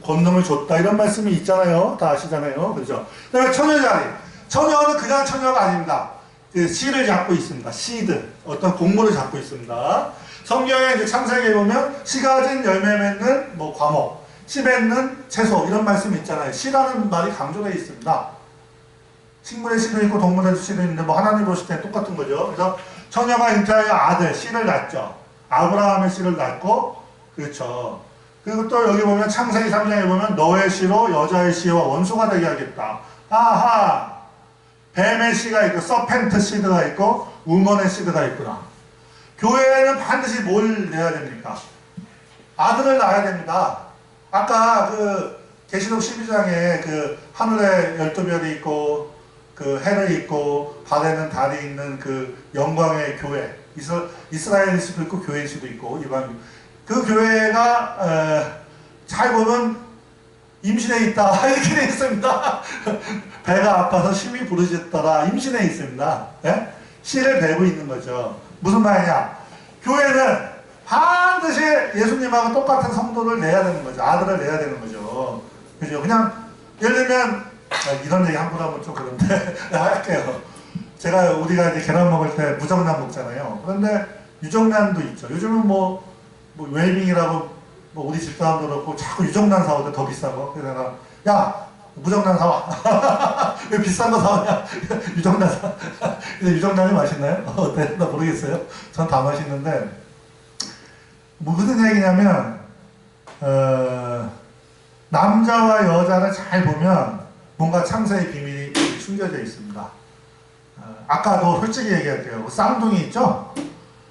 Speaker 1: 권능을 줬다. 이런 말씀이 있잖아요. 다 아시잖아요. 그죠? 그 다음에 처녀자리. 처녀는 그냥 처녀가 아닙니다. 씨를 잡고 있습니다. 씨드. 어떤 곡물을 잡고 있습니다. 성경에 이제 창세기에 보면 씨가 진 열매 맺는 뭐 과목, 씨 맺는 채소 이런 말씀이 있잖아요. 씨라는 말이 강조되어 있습니다. 식물의 씨도 있고 동물의 씨도 있는데 뭐 하나님 보실 때 똑같은 거죠. 그래서 처녀가 잉태하여 아들, 씨를 낳죠. 아브라함의 씨를 낳고 그렇죠. 그리고 또 여기 보면 창세기 3장에 보면 너의 씨로 여자의 씨와 원수가 되게 하겠다. 아하! 뱀의 씨가 있고 서펜트 씨드가 있고 우먼의 씨드가 있구나. 교회는 반드시 뭘 내야 됩니까? 아들을 낳아야 됩니다. 아까 계시록 12장에 하늘에 12별이 있고 해를 있고 발에는 달이 있는 영광의 교회, 이스라엘일 수도 있고 교회일 수도 있고 이방 그 교회가 잘 보면 임신해 있다 이렇게 되어 있습니다. 배가 아파서 심히 부르짖더라 임신해 있습니다. 예? 씨를 베고 있는 거죠. 무슨 말이냐? 교회는 반드시 예수님하고 똑같은 성도를 내야 되는 거죠. 아들을 내야 되는 거죠. 그죠? 그냥 예를 들면 이런 얘기 함부로 하면 좀 그런데 할게요. 우리가 이제 계란 먹을 때 무정란 먹잖아요. 그런데 유정란도 있죠. 요즘은 뭐 웰빙이라고 뭐 우리 집사람도 그렇고 자꾸 유정란 사오대 더 비싼 거. 그래서 내가 야 무정란 사와. 왜 비싼 거 사오냐? 유정란 사. 근데 유정란이 맛있나요? 어때? 나 모르겠어요. 전 다 맛있는데 무슨 얘기냐면 남자와 여자를 잘 보면 뭔가 창세의 비밀이 숨겨져 있습니다. 아까도 솔직히 얘기할게요. 쌍둥이 있죠?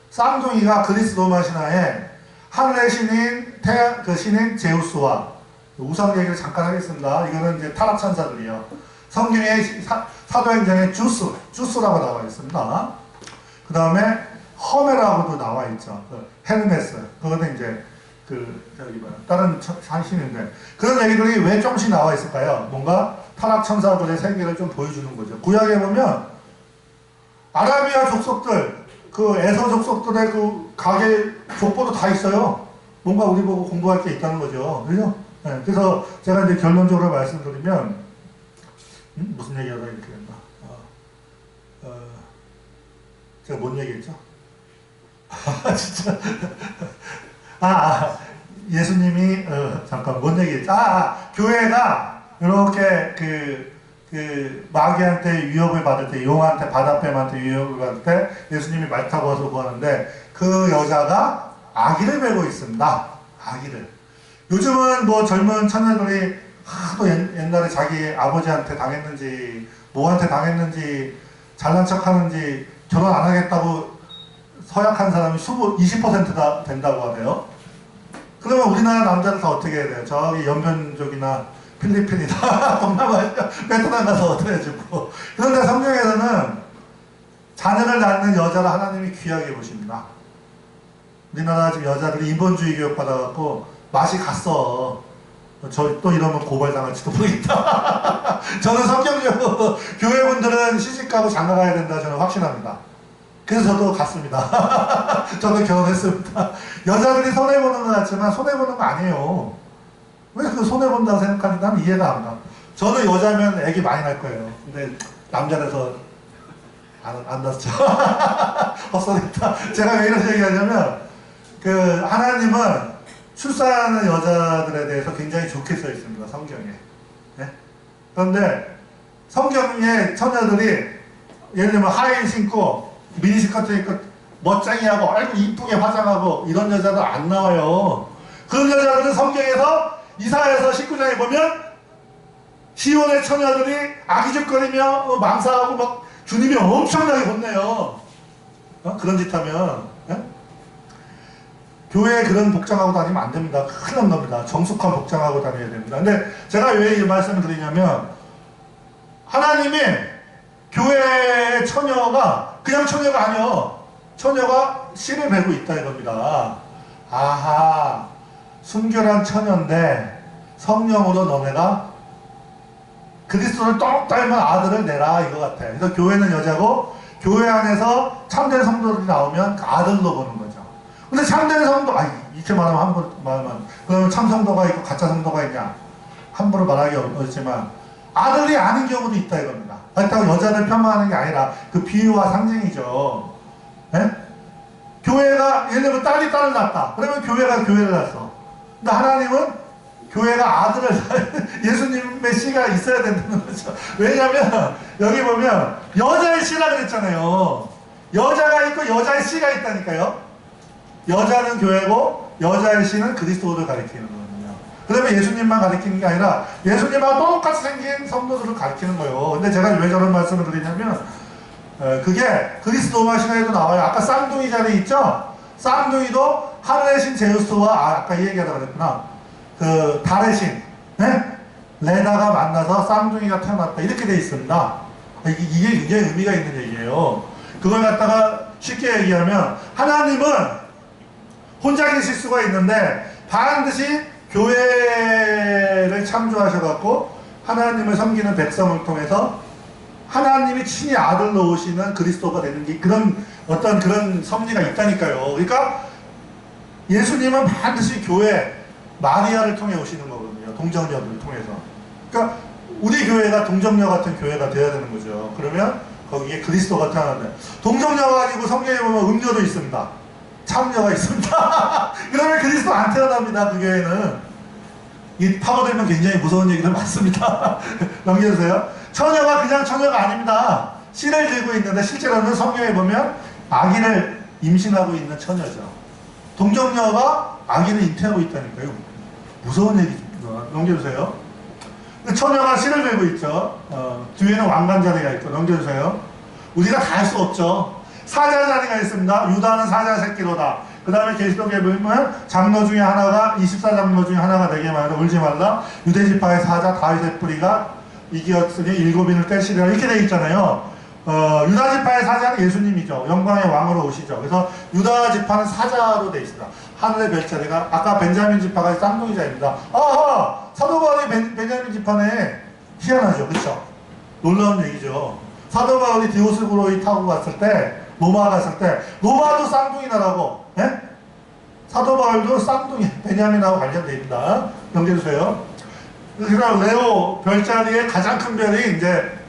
Speaker 1: 쌍둥이가 그리스 로마 신화에 하늘의 신인 신인 제우스와 우상 얘기를 잠깐 하겠습니다. 이거는 이제 타락 천사들이요. 성경에 사도행전에 주스라고 나와 있습니다. 그 다음에 허메라고도 나와 있죠. 헤르메스. 그거는 이제 다른 신인데 그런 얘기들이 왜 조금씩 나와 있을까요? 뭔가 타락 천사들의 세계를 좀 보여주는 거죠. 구약에 보면 아라비아 족속들, 에서 족속들의 가게 족보도 다 있어요. 뭔가 우리 보고 공부할 게 있다는 거죠. 그죠? 네, 그래서 제가 이제 결론적으로 말씀드리면, 무슨 얘기하다 이렇게 됐나? 제가 뭔 얘기했죠? 진짜. 예수님이, 잠깐, 뭔 얘기했죠? 교회가 이렇게 마귀한테 위협을 받을 때, 용한테, 바다뱀한테 위협을 받을 때, 예수님이 말 타고 와서 구하는데, 그 여자가 아기를 메고 있습니다. 아기를. 요즘은 뭐 젊은 처녀들이 하도 옛날에 자기 아버지한테 당했는지, 뭐한테 당했는지, 잘난 척 하는지, 결혼 안 하겠다고 서약한 사람이 20%다 된다고 하네요. 그러면 우리나라 남자들 다 어떻게 해야 돼요? 저기 연변족이나 필리핀이나 동남아시아 베트남 가서 어떻게 해주고. 그런데 성경에서는 자녀를 낳는 여자를 하나님이 귀하게 보십니다. 우리나라 지금 여자들이 인본주의 교육 받아갖고 맛이 갔어. 저 또 이러면 고발당할지도 모르겠다. 저는 성경적으로 교회분들은 시집가고 장가가야 된다 저는 확신합니다. 그래서 저도 갔습니다. 저도 결혼했습니다. 여자들이 손해보는 것 같지만 손해보는 거 아니에요. 왜 그 손해본다고 생각하는지 나는 이해가 안 가. 저는 여자면 애기 많이 날 거예요. 근데 남자라서 안 났죠. 없어졌다. 제가 왜 이런 얘기 하냐면 하나님은 출산하는 여자들에 대해서 굉장히 좋게 써 있습니다. 성경에. 네? 그런데 성경의 처녀들이 예를 들면 하이힐 신고 미니스커트 입고 멋쟁이하고 아이고 이쁘게 화장하고 이런 여자들 안 나와요. 그런 여자들은 성경에서 이사야서 19장에 보면 시온의 처녀들이 아기죽거리며 망사하고 막 주님이 엄청나게 혼내요. 그런 짓 하면. 네? 교회에 그런 복장하고 다니면 안 됩니다. 큰일 난 겁니다. 정숙한 복장하고 다녀야 됩니다. 근데 제가 왜 이 말씀을 드리냐면 하나님이 교회의 처녀가 그냥 처녀가 아니요. 처녀가 씨를 베고 있다 이겁니다. 아하, 순결한 처녀인데 성령으로 너네가 그리스도를 똑 닮은 아들을 내라 이거 같아. 그래서 교회는 여자고 교회 안에서 참된 성도들이 나오면 그 아들로 보는 거죠. 근데 참된 성도, 이렇게 말하면 함부로 말하면 그러면 참 성도가 있고 가짜 성도가 있냐? 함부로 말하기 어렵지만 아들이 아닌 경우도 있다 이겁니다. 그렇다고 여자를 폄하하는 게 아니라 그 비유와 상징이죠. 네? 교회가 예를 들면 딸이 딸을 낳았다. 그러면 교회가 교회를 낳았어. 근데 하나님은 교회가 아들을 예수님의 씨가 있어야 된다는 거죠. 왜냐하면 여기 보면 여자의 씨라 그랬잖아요. 여자가 있고 여자의 씨가 있다니까요. 여자는 교회고 여자의 씨는 그리스도를 가리키는 거거든요. 그러면 예수님만 가리키는 게 아니라 예수님하고 똑같이 생긴 성도들을 가리키는 거예요. 근데 제가 왜 저런 말씀을 드리냐면 그게 그리스도마 신화에도 나와요. 아까 쌍둥이 자리 있죠? 쌍둥이도 하늘의 신 제우스와 아까 이 얘기하다 그랬구나. 그 달의 신 네? 레다가 만나서 쌍둥이가 태어났다 이렇게 돼 있습니다. 이게 굉장히 의미가 있는 얘기예요. 그걸 갖다가 쉽게 얘기하면 하나님은 혼자 계실 수가 있는데 반드시 교회를 창조하셔갖고 하나님을 섬기는 백성을 통해서 하나님이 친히 아들로 오시는 그리스도가 되는 게 그런 어떤 그런 섭리가 있다니까요. 그러니까 예수님은 반드시 교회 마리아를 통해 오시는 거거든요. 동정녀를 통해서. 그러니까 우리 교회가 동정녀 같은 교회가 되어야 되는 거죠. 그러면 거기에 그리스도가 태어나는데 동정녀가 아니고 성경에 보면 음녀도 있습니다. 참녀가 있습니다. 그러면 그리스도 안 태어납니다. 그 교회는. 이 파고들면 굉장히 무서운 얘기들 많습니다. 넘겨주세요. 처녀가 그냥 처녀가 아닙니다. 씨를 들고 있는데 실제로는 성경에 보면 아기를 임신하고 있는 처녀죠. 동정녀가 아기를 잉태하고 있다니까요. 무서운 얘기입니다. 넘겨주세요. 처녀가 씨를 들고 있죠. 뒤에는 왕관 자리가 있고 넘겨주세요. 우리가 다 할 수 없죠. 사자 자리가 있습니다. 유다는 사자 새끼로다. 그 다음에 계시록에 보면 장로 중에 하나가 24장로 중에 하나가 되게 말하라 울지 말라. 유대지파의 사자 다윗의 뿌리가 이기었으니 일곱인을 떼시리라 이렇게 되어 있잖아요. 유다지파의 사자는 예수님이죠. 영광의 왕으로 오시죠. 그래서 유다지파는 사자로 되어 있습니다. 하늘의 별자리가 아까 벤자민 지파가 쌍둥이자입니다. 아하! 사도 바울이 벤자민 지파네. 희한하죠. 그렇죠? 놀라운 얘기죠. 사도 바울이 디오스구로이 타고 갔을 때 로마 갔을 때 로마도 쌍둥이 나라고 예? 사도 바울도 쌍둥이 베냐민하고 관련되어 있습니다. 넘겨주세요. 그래서 레오 별자리의 가장 큰 별이 이제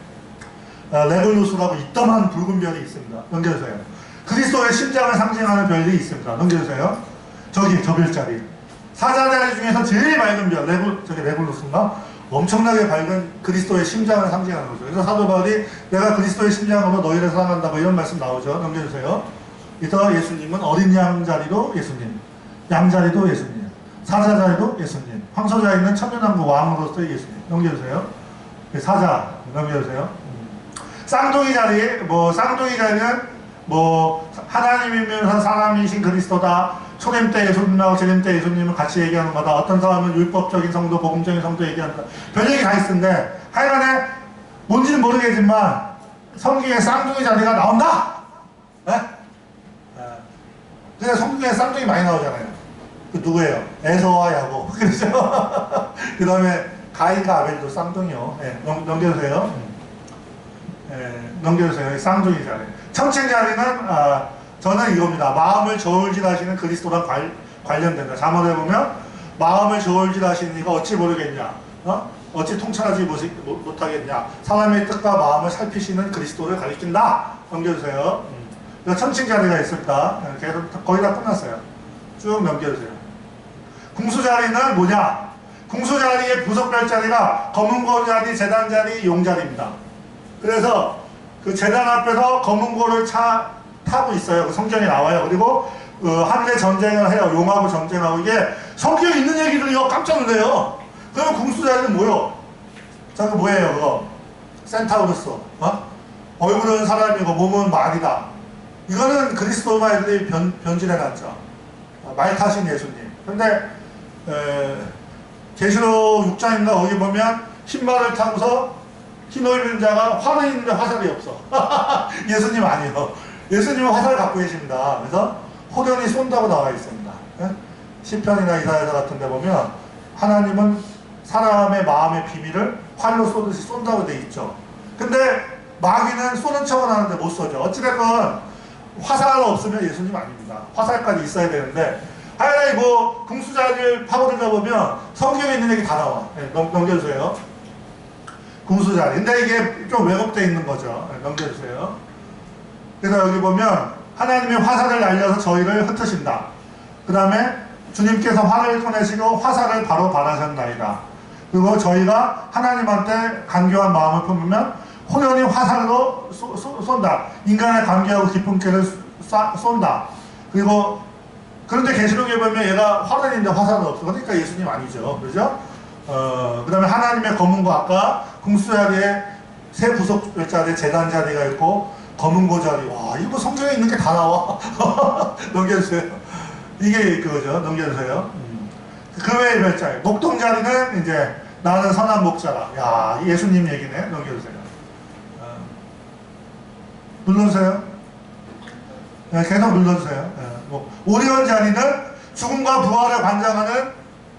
Speaker 1: 레굴루스라고 이따만 붉은 별이 있습니다. 넘겨주세요. 그리스도의 심장을 상징하는 별이 있습니다. 넘겨주세요. 저기 저 별자리. 사자자리 중에서 제일 밝은 별, 저기 레굴루스인가? 엄청나게 밝은 그리스도의 심장을 상징하는 거죠. 그래서 사도 바울이 내가 그리스도의 심장으로 너희를 사랑한다 뭐 이런 말씀 나오죠. 넘겨주세요. 이따가 예수님은 어린 양 자리도 예수님, 양 자리도 예수님, 사자 자리도 예수님, 황소자에 있는 천년왕국 왕으로서의 예수님. 넘겨주세요. 사자 넘겨주세요. 쌍둥이 자리, 쌍둥이 자리는 하나님이면서 사람이신 그리스도다. 초림 때 예수님하고 재림 때 예수님을 같이 얘기하는 거다. 어떤 사람은 율법적인 성도, 복음적인 성도 얘기한다. 별 얘기 다 있는데 하여간에 뭔지는 모르겠지만 성경에 쌍둥이 자리가 나온다. 네? 근데 성경에 쌍둥이 많이 나오잖아요. 그 누구예요? 에서와 야곱. 그렇죠? 그 다음에 가인과 아벨도 쌍둥이요. 네, 넘겨주세요. 넘겨주세요. 쌍둥이 자리. 청책 자리는 저는 이겁니다. 마음을 저울질하시는 그리스도랑 관련된다. 자문해 보면 마음을 저울질하시니까 어찌 모르겠냐, 어찌 통찰하지 못하겠냐. 사람의 뜻과 마음을 살피시는 그리스도를 가리킨다. 넘겨주세요. 청책 자리가 있습니다. 계속 거의 다 끝났어요. 쭉 넘겨주세요. 궁수 자리는 뭐냐? 궁수 자리의 부속별 자리가 검은고 자리, 제단 자리, 용 자리입니다. 그래서 그 제단 앞에서 검은고를 타고 있어요. 그 성경에 나와요. 그리고 하늘에 전쟁을 해요. 용하고 전쟁하고. 이게 성경에 있는 얘기들이요. 깜짝 놀래요. 그럼 궁수자리는 뭐요? 저거 뭐예요? 그거 센타우루스. 얼굴은 사람이고 몸은 말이다. 이거는 그리스도만 애들이 변질해놨죠. 말 타신 예수님. 근데 계시록 6장인가 거기 보면 흰말을 타고서 흰 옷 입은 자가 활은 있는데 화살이 없어. 예수님 아니에요. 예수님은 화살을 갖고 계십니다. 그래서 호련히 쏜다고 나와 있습니다. 시편이나 이사야서 같은 데 보면 하나님은 사람의 마음의 비밀을 활로 쏘듯이 쏜다고 돼 있죠. 근데 마귀는 쏘는 척은 하는데 못 쏘죠. 어찌됐건 화살 없으면 예수님 아닙니다. 화살까지 있어야 되는데 하여간 궁수자리를 파고들다 보면 성경에 있는 얘기 다 나와. 넘겨주세요. 궁수자리. 근데 이게 좀 왜곡되어 있는 거죠. 넘겨주세요. 그래서 여기 보면 하나님이 화살을 날려서 저희를 흩으신다. 그 다음에 주님께서 활을 꺼내시고 화살을 바로 발하셨나이다. 그리고 저희가 하나님한테 간교한 마음을 품으면 호련히 화살로 쏜다. 인간의 간교하고 깊은 꾀를 쏜다. 그리고 그런데 계시록에 보면 얘가 활은 있는데 화살은 없어. 그러니까 예수님 아니죠. 그죠? 그 다음에 하나님의 검은고, 아까 궁수자리에 세 부속자리에 제단 자리가 있고 검은고 자리. 와, 이거 성경에 있는 게 다 나와. 넘겨주세요. 이게 그거죠. 넘겨주세요. 그 외의 별자리. 목동 자리는 이제 나는 선한 목자라. 야, 예수님 얘기네. 넘겨주세요. 눌러주세요. 네, 계속 눌러주세요. 오리온 자리는 죽음과 부활을 관장하는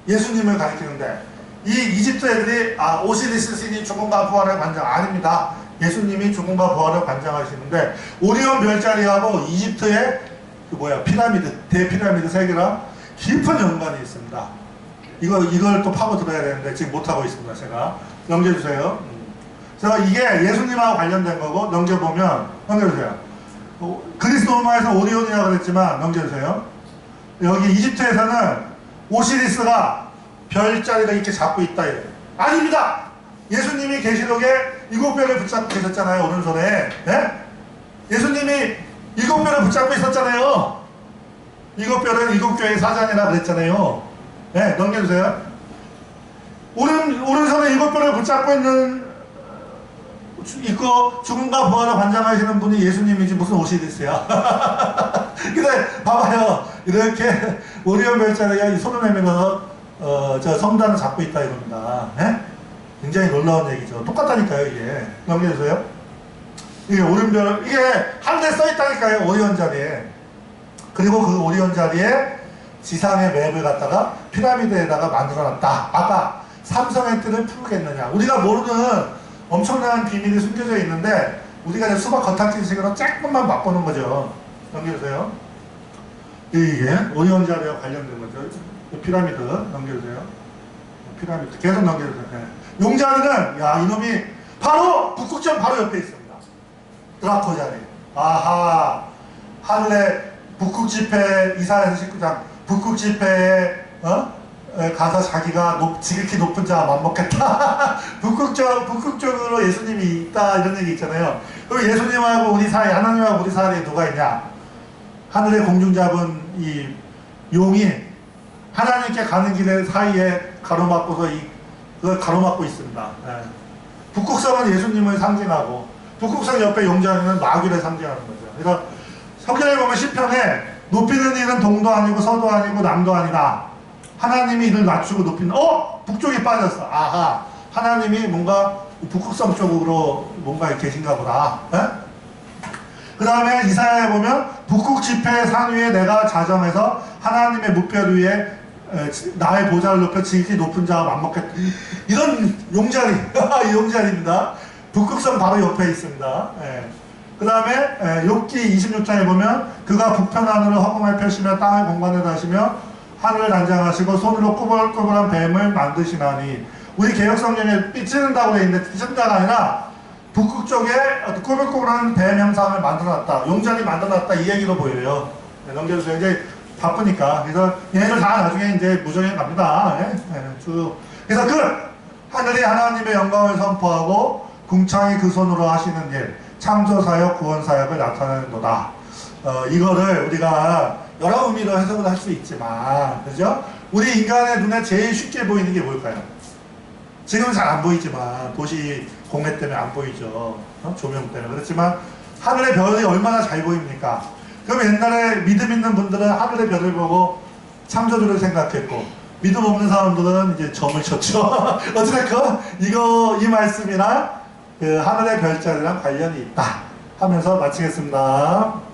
Speaker 1: 예수님을 가리키는데, 이 이집트 애들이 오시리스 신이 죽음과 부활을 관장 아닙니다. 예수님이 죽음과 부활을 관장하시는데, 오리온 별자리하고 이집트의 피라미드, 대피라미드 세 개랑 깊은 연관이 있습니다. 이걸 또 파고 들어야 되는데 지금 못하고 있습니다. 제가 넘겨주세요. 그래서 이게 예수님하고 관련된 거고, 넘겨주세요. 그리스도 로마에서 오리온이라고 그랬지만 넘겨주세요. 여기 이집트에서는 오시리스가 별자리가 이렇게 잡고 있다 이래요. 아닙니다. 예수님이 계시록에 7별을 붙잡고 계셨잖아요. 오른손에. 네? 예수님이 7별을 붙잡고 있었잖아요. 7별은 7교회의 사장이라 그랬잖아요. 네, 넘겨주세요. 오른손에 7별을 붙잡고 있고 죽음과 부활을 관장하시는 분이 예수님이지 무슨 오시리스야. 근데 봐봐요. 이렇게 오리온 별자리가 이 손을 내밀어서 저 성단을 잡고 있다 이겁니다. 네? 굉장히 놀라운 얘기죠. 똑같다니까요, 이게. 넘겨주세요. 이게 오른별, 이게 한 대 써있다니까요, 오리온 자리에. 그리고 그 오리온 자리에 지상의 맵을 갖다가 피라미드에다가 만들어놨다. 아까 삼성의 뜻을 풀겠느냐. 우리가 모르는 엄청난 비밀이 숨겨져 있는데, 우리가 이제 수박 겉핥기식으로 조금만 맛보는 거죠. 넘겨주세요. 이게 오리온 자리와 관련된 거죠. 피라미드 넘겨주세요. 피라미드 계속 넘겨주세요. 용자리는 야 이놈이 바로 북극점 바로 옆에 있습니다. 드라코 자리. 아하 하늘에 북극지폐 이사야서 19장 북극지폐에 가서 자기가 지극히 높은 자 맘먹겠다. 북극적으로 예수님이 있다 이런 얘기 있잖아요. 그럼 예수님하고 우리 사이 하나님하고 우리 사이에 누가 있냐? 하늘에 공중 잡은 이 용이 하나님께 가는 길의 사이에 가로막고서 그걸 가로막고 있습니다. 예. 북극성은 예수님을 상징하고 북극성 옆에 용자리는 마귀를 상징하는 거죠. 그래서 성경에 보면 시편에 높이는 이는 동도 아니고 서도 아니고 남도 아니다. 하나님이 이를 낮추고 높이는 북쪽이 빠졌어. 아하 하나님이 뭔가 북극성 쪽으로 뭔가 계신가 보다. 그 다음에 이사야에 보면 북극지폐 산 위에 내가 자정해서 하나님의 무별 위에 나의 보좌를 높여 지극히 높은 자와 맞먹겠다. 이런 용자리 용자리입니다. 북극성 바로 옆에 있습니다. 그 다음에 욥기 26장에 보면 그가 북편 하늘을 허공에 펼치며 땅의 공간에 다시며 하늘을 단장하시고 손으로 꾸불꾸불한 뱀을 만드시나니 우리 개혁성경에 삐치는다고 되어 있는데 삐친다가 아니라 북극 쪽에 꾸불꾸불한 뱀 형상을 만들어놨다. 용자리 만들어놨다 이 얘기로 보여요. 넘겨주세요. 이제 바쁘니까. 그래서 얘네들 다 나중에 이제 무정에 갑니다. 그래서 하늘이 하나님의 영광을 선포하고 궁창이 그 손으로 하시는 일 창조사역 구원사역을 나타내는도다. 이거를 우리가 여러 의미로 해석을 할 수 있지만 그죠? 우리 인간의 눈에 제일 쉽게 보이는 게 뭘까요? 지금은 잘 안 보이지만 도시 공해 때문에 안 보이죠. 조명 때문에. 그렇지만 하늘의 별이 얼마나 잘 보입니까? 그럼 옛날에 믿음 있는 분들은 하늘의 별을 보고 창조주를 생각했고 믿음 없는 사람들은 이제 점을 쳤죠. 어찌됐건 이 말씀이랑 그 하늘의 별자리랑 관련이 있다 하면서 마치겠습니다.